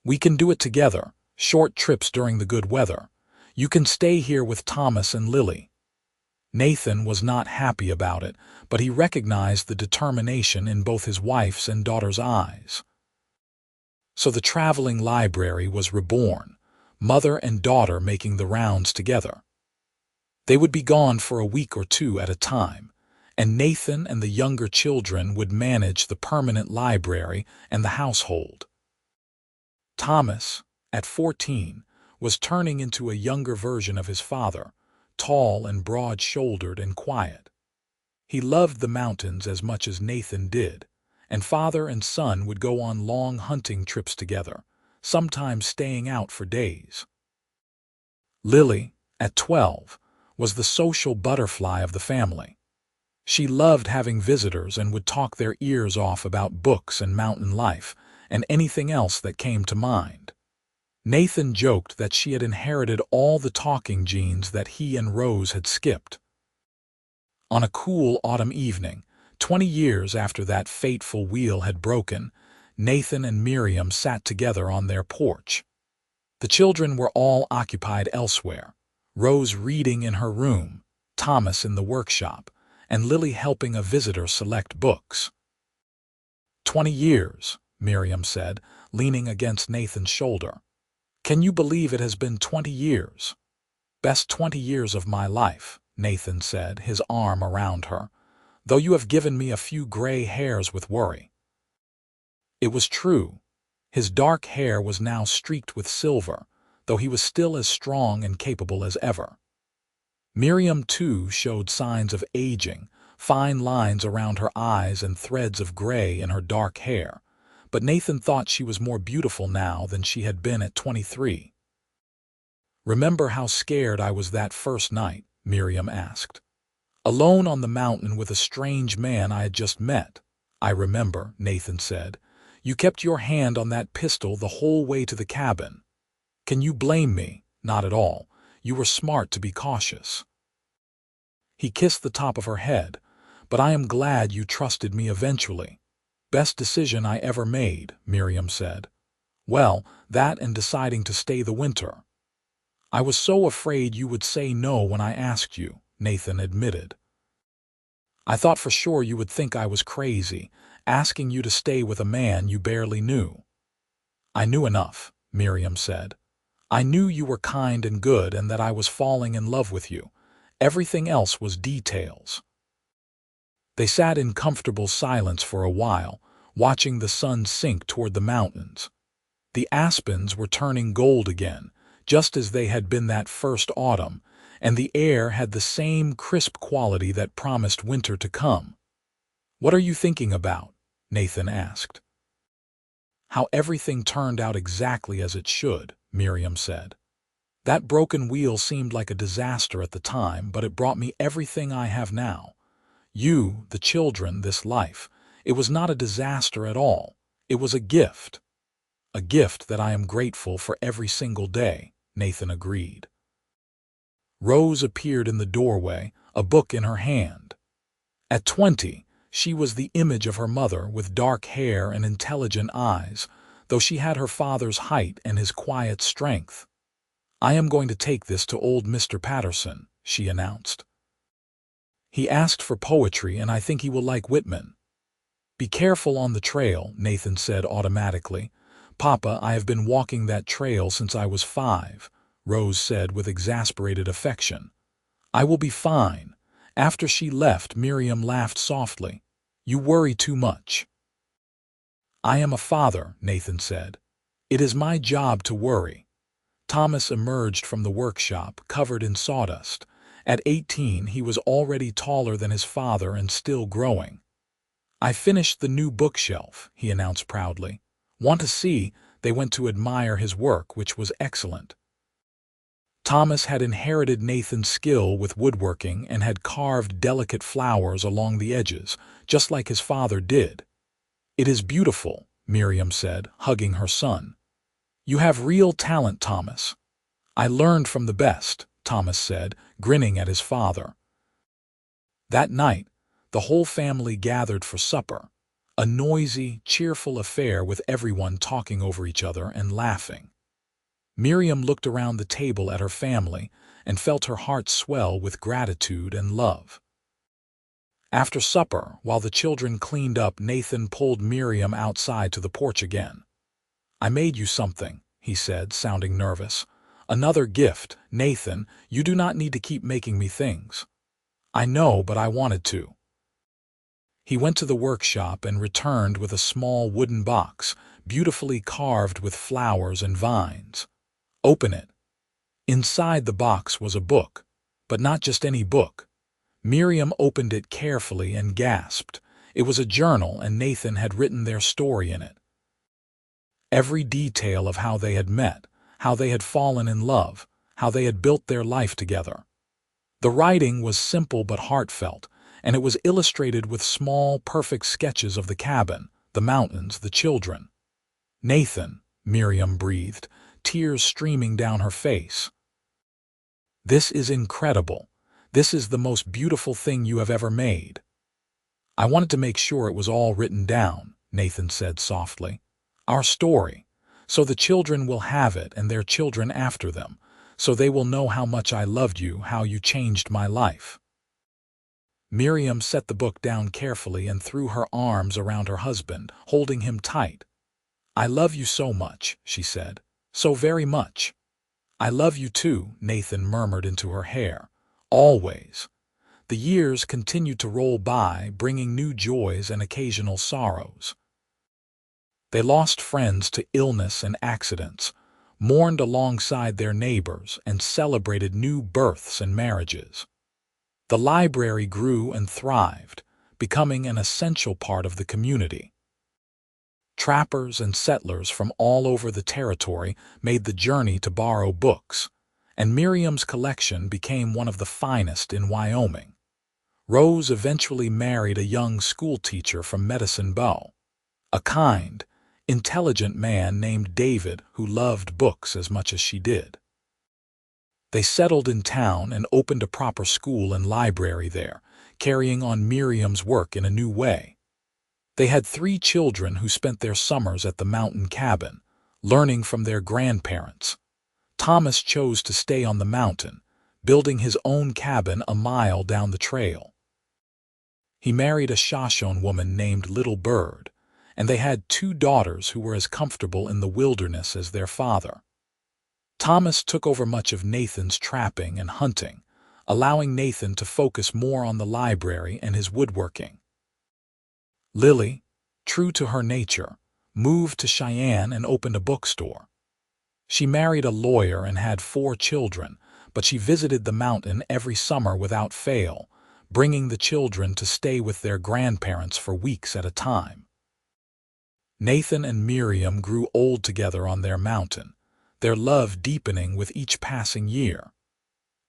"We can do it together, short trips during the good weather. You can stay here with Thomas and Lily." Nathan was not happy about it, but he recognized the determination in both his wife's and daughter's eyes. So the traveling library was reborn, mother and daughter making the rounds together. They would be gone for a week or two at a time, and Nathan and the younger children would manage the permanent library and the household. Thomas, at 14, was turning into a younger version of his father, tall and broad-shouldered and quiet. He loved the mountains as much as Nathan did, and father and son would go on long hunting trips together, sometimes staying out for days. Lily, at 12, was the social butterfly of the family. She loved having visitors and would talk their ears off about books and mountain life and anything else that came to mind. Nathan joked that she had inherited all the talking genes that he and Rose had skipped. On a cool autumn evening, 20 years after that fateful wheel had broken, Nathan and Miriam sat together on their porch. The children were all occupied elsewhere, Rose reading in her room, Thomas in the workshop, and Lily helping a visitor select books. 20 years, Miriam said, leaning against Nathan's shoulder. "Can you believe it has been 20 years? Best 20 years of my life," Nathan said, his arm around her, "though you have given me a few gray hairs with worry." It was true. His dark hair was now streaked with silver, though he was still as strong and capable as ever. Miriam, too, showed signs of aging, fine lines around her eyes and threads of gray in her dark hair, but Nathan thought she was more beautiful now than she had been at 23. "Remember how scared I was that first night?" Miriam asked. "Alone on the mountain with a strange man I had just met." "I remember," Nathan said. "You kept your hand on that pistol the whole way to the cabin. Can you blame me? Not at all. You were smart to be cautious." He kissed the top of her head. "But I am glad you trusted me eventually." "Best decision I ever made," Miriam said. "Well, that and deciding to stay the winter." "I was so afraid you would say no when I asked you," Nathan admitted. "I thought for sure you would think I was crazy, asking you to stay with a man you barely knew." "I knew enough," Miriam said. "I knew you were kind and good and that I was falling in love with you. Everything else was details." They sat in comfortable silence for a while, watching the sun sink toward the mountains. The aspens were turning gold again, just as they had been that first autumn, and the air had the same crisp quality that promised winter to come. "What are you thinking about?" Nathan asked. "How everything turned out exactly as it should," Miriam said. "That broken wheel seemed like a disaster at the time, but it brought me everything I have now. You, the children, this life. It was not a disaster at all. It was a gift. A gift that I am grateful for every single day," Nathan agreed. Rose appeared in the doorway, a book in her hand. At 20, she was the image of her mother with dark hair and intelligent eyes, though she had her father's height and his quiet strength. "I am going to take this to old Mr. Patterson," she announced. "He asked for poetry, and I think he will like Whitman." "Be careful on the trail," Nathan said automatically. "Papa, I have been walking that trail since I was 5, Rose said with exasperated affection. "I will be fine, After she left, Miriam laughed softly. "You worry too much." "I am a father," Nathan said. "It is my job to worry." Thomas emerged from the workshop, covered in sawdust. At 18, he was already taller than his father and still growing. "I finished the new bookshelf," he announced proudly. "Want to see?" They went to admire his work, which was excellent. Thomas had inherited Nathan's skill with woodworking and had carved delicate flowers along the edges, just like his father did. "It is beautiful," Miriam said, hugging her son. "You have real talent, Thomas." "I learned from the best," Thomas said, grinning at his father. That night, the whole family gathered for supper, a noisy, cheerful affair with everyone talking over each other and laughing. Miriam looked around the table at her family and felt her heart swell with gratitude and love. After supper, while the children cleaned up, Nathan pulled Miriam outside to the porch again. "I made you something," he said, sounding nervous. "Another gift. Nathan, you do not need to keep making me things." "I know, but I wanted to." He went to the workshop and returned with a small wooden box, beautifully carved with flowers and vines. "Open it." Inside the box was a book, but not just any book. Miriam opened it carefully and gasped. It was a journal, and Nathan had written their story in it. Every detail of how they had met, how they had fallen in love, how they had built their life together. The writing was simple but heartfelt, and it was illustrated with small, perfect sketches of the cabin, the mountains, the children. "Nathan," Miriam breathed, tears streaming down her face. "This is incredible. This is the most beautiful thing you have ever made." "I wanted to make sure it was all written down," Nathan said softly. "Our story. So the children will have it and their children after them, so they will know how much I loved you, how you changed my life." Miriam set the book down carefully and threw her arms around her husband, holding him tight. "I love you so much," she said. "So very much." "I love you too," Nathan murmured into her hair. "Always." The years continued to roll by, bringing new joys and occasional sorrows. They lost friends to illness and accidents, mourned alongside their neighbors, and celebrated new births and marriages. The library grew and thrived, becoming an essential part of the community. Trappers and settlers from all over the territory made the journey to borrow books, and Miriam's collection became one of the finest in Wyoming. Rose eventually married a young schoolteacher from Medicine Bow, a kind, intelligent man named David who loved books as much as she did. They settled in town and opened a proper school and library there, carrying on Miriam's work in a new way. They had 3 children who spent their summers at the mountain cabin, learning from their grandparents. Thomas chose to stay on the mountain, building his own cabin a mile down the trail. He married a Shoshone woman named Little Bird, and they had 2 daughters who were as comfortable in the wilderness as their father. Thomas took over much of Nathan's trapping and hunting, allowing Nathan to focus more on the library and his woodworking. Lily, true to her nature, moved to Cheyenne and opened a bookstore. She married a lawyer and had 4 children, but she visited the mountain every summer without fail, bringing the children to stay with their grandparents for weeks at a time. Nathan and Miriam grew old together on their mountain, their love deepening with each passing year.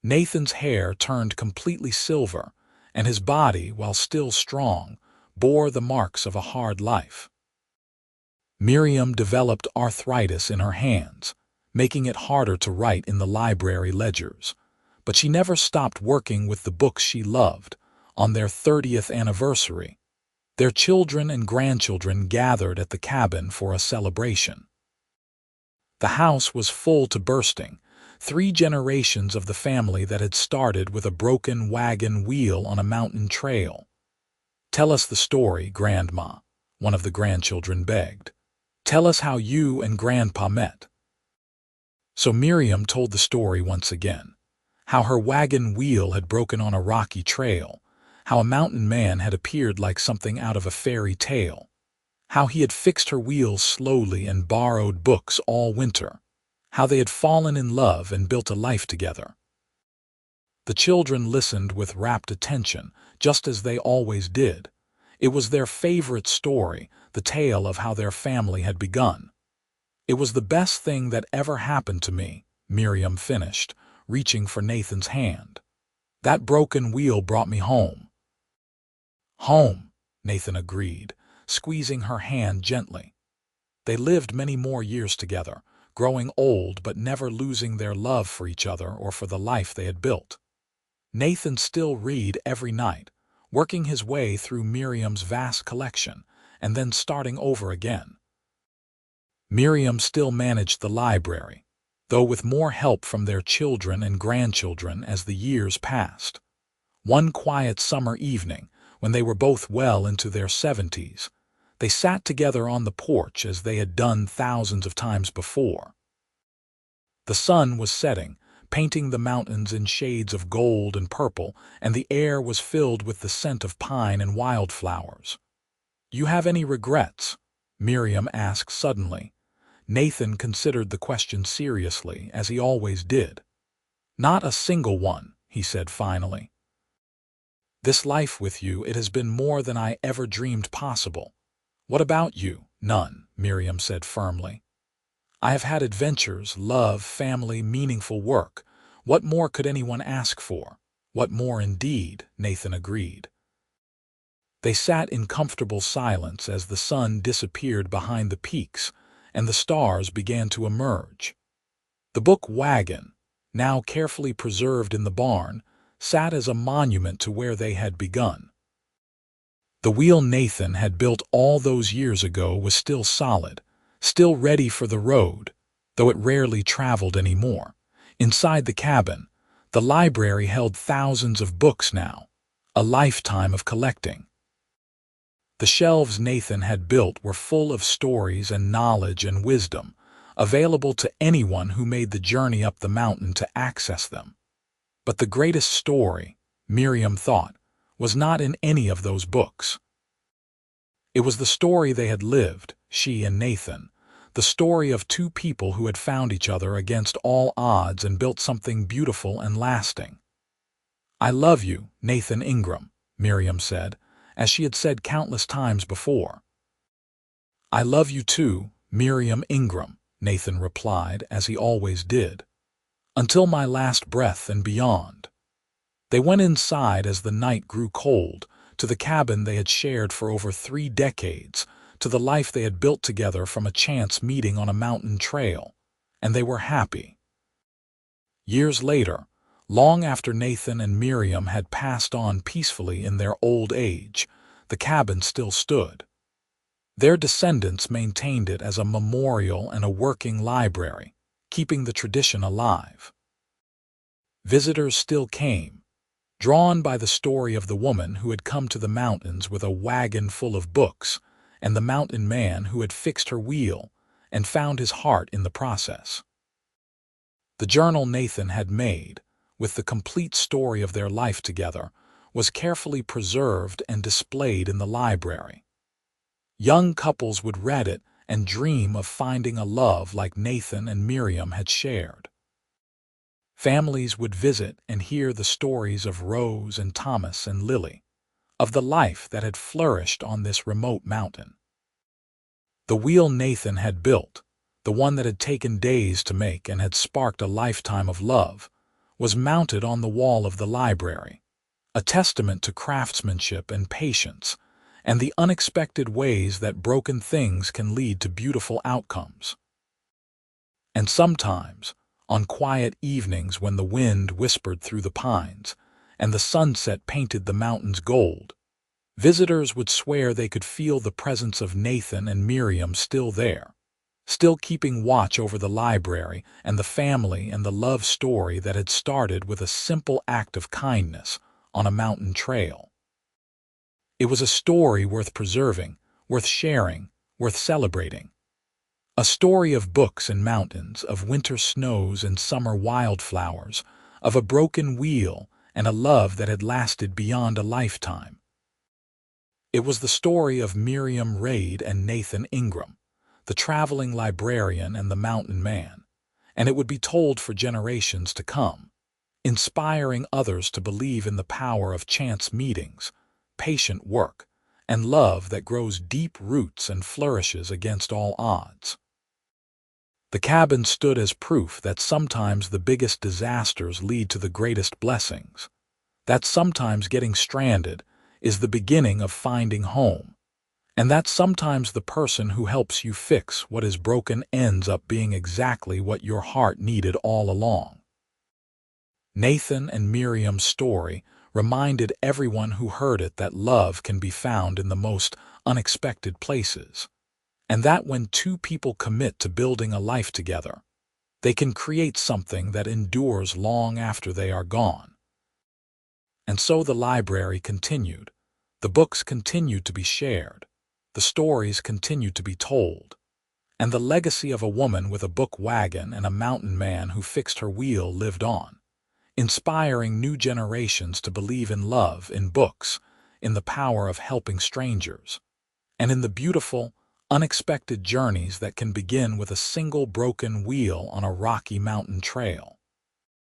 Nathan's hair turned completely silver, and his body, while still strong, bore the marks of a hard life. Miriam developed arthritis in her hands, making it harder to write in the library ledgers, but she never stopped working with the books she loved. On their 30th anniversary, their children and grandchildren gathered at the cabin for a celebration. The house was full to bursting, 3 generations of the family that had started with a broken wagon wheel on a mountain trail. "Tell us the story, Grandma," one of the grandchildren begged. "Tell us how you and Grandpa met." So Miriam told the story once again, How her wagon wheel had broken on a rocky trail, how a mountain man had appeared like something out of a fairy tale, how he had fixed her wheels slowly and borrowed books all winter, how they had fallen in love and built a life together. The children listened with rapt attention, just as they always did. It was their favorite story, the tale of how their family had begun. "It was the best thing that ever happened to me," Miriam finished, reaching for Nathan's hand. "That broken wheel brought me home." "Home," Nathan agreed, squeezing her hand gently. They lived many more years together, growing old but never losing their love for each other or for the life they had built. Nathan still read every night, working his way through Miriam's vast collection, and then starting over again. Miriam still managed the library, though with more help from their children and grandchildren as the years passed. One quiet summer evening, when they were both well into their 70s, they sat together on the porch as they had done thousands of times before. The sun was setting, painting the mountains in shades of gold and purple, and the air was filled with the scent of pine and wildflowers. "You have any regrets?" Miriam asked suddenly. Nathan considered the question seriously, as he always did. "Not a single one," he said finally. "This life with you, it has been more than I ever dreamed possible." "What about you?" "None," Miriam said firmly. "I have had adventures, love, family, meaningful work. What more could anyone ask for?" "What more indeed," Nathan agreed. They sat in comfortable silence as the sun disappeared behind the peaks and the stars began to emerge. The book Wagon, now carefully preserved in the barn, sat as a monument to where they had begun. The wheel Nathan had built all those years ago was still solid, still ready for the road, though it rarely traveled anymore. Inside the cabin, the library held thousands of books now, a lifetime of collecting. The shelves Nathan had built were full of stories and knowledge and wisdom, available to anyone who made the journey up the mountain to access them. But the greatest story, Miriam thought, was not in any of those books. It was the story they had lived, she and Nathan, the story of two people who had found each other against all odds and built something beautiful and lasting. "I love you, Nathan Ingram," Miriam said, as she had said countless times before. "I love you too, Miriam Ingram," Nathan replied, as he always did. "Until my last breath and beyond." They went inside as the night grew cold, to the cabin they had shared for over 3 decades, to the life they had built together from a chance meeting on a mountain trail, and they were happy. Years later, long after Nathan and Miriam had passed on peacefully in their old age, the cabin still stood. Their descendants maintained it as a memorial and a working library, keeping the tradition alive. Visitors still came, drawn by the story of the woman who had come to the mountains with a wagon full of books, and the mountain man who had fixed her wheel and found his heart in the process. The journal Nathan had made, with the complete story of their life together, was carefully preserved and displayed in the library. Young couples would read it and dream of finding a love like Nathan and Miriam had shared. Families would visit and hear the stories of Rose and Thomas and Lily, of the life that had flourished on this remote mountain. The wheel Nathan had built, the one that had taken days to make and had sparked a lifetime of love, was mounted on the wall of the library, a testament to craftsmanship and patience, and the unexpected ways that broken things can lead to beautiful outcomes. And sometimes, on quiet evenings when the wind whispered through the pines and the sunset painted the mountains gold, visitors would swear they could feel the presence of Nathan and Miriam still there, still keeping watch over the library and the family and the love story that had started with a simple act of kindness on a mountain trail. It was a story worth preserving, worth sharing, worth celebrating. A story of books and mountains, of winter snows and summer wildflowers, of a broken wheel and a love that had lasted beyond a lifetime. It was the story of Miriam Reed and Nathan Ingram, the traveling librarian and the mountain man, and it would be told for generations to come, inspiring others to believe in the power of chance meetings, patient work, and love that grows deep roots and flourishes against all odds. The cabin stood as proof that sometimes the biggest disasters lead to the greatest blessings, that sometimes getting stranded is the beginning of finding home, and that sometimes the person who helps you fix what is broken ends up being exactly what your heart needed all along. Nathan and Miriam's story reminded everyone who heard it that love can be found in the most unexpected places, and that when two people commit to building a life together, they can create something that endures long after they are gone. And so the library continued. The books continued to be shared. The stories continued to be told. And the legacy of a woman with a book wagon and a mountain man who fixed her wheel lived on, inspiring new generations to believe in love, in books, in the power of helping strangers, and in the beautiful, unexpected journeys that can begin with a single broken wheel on a rocky mountain trail.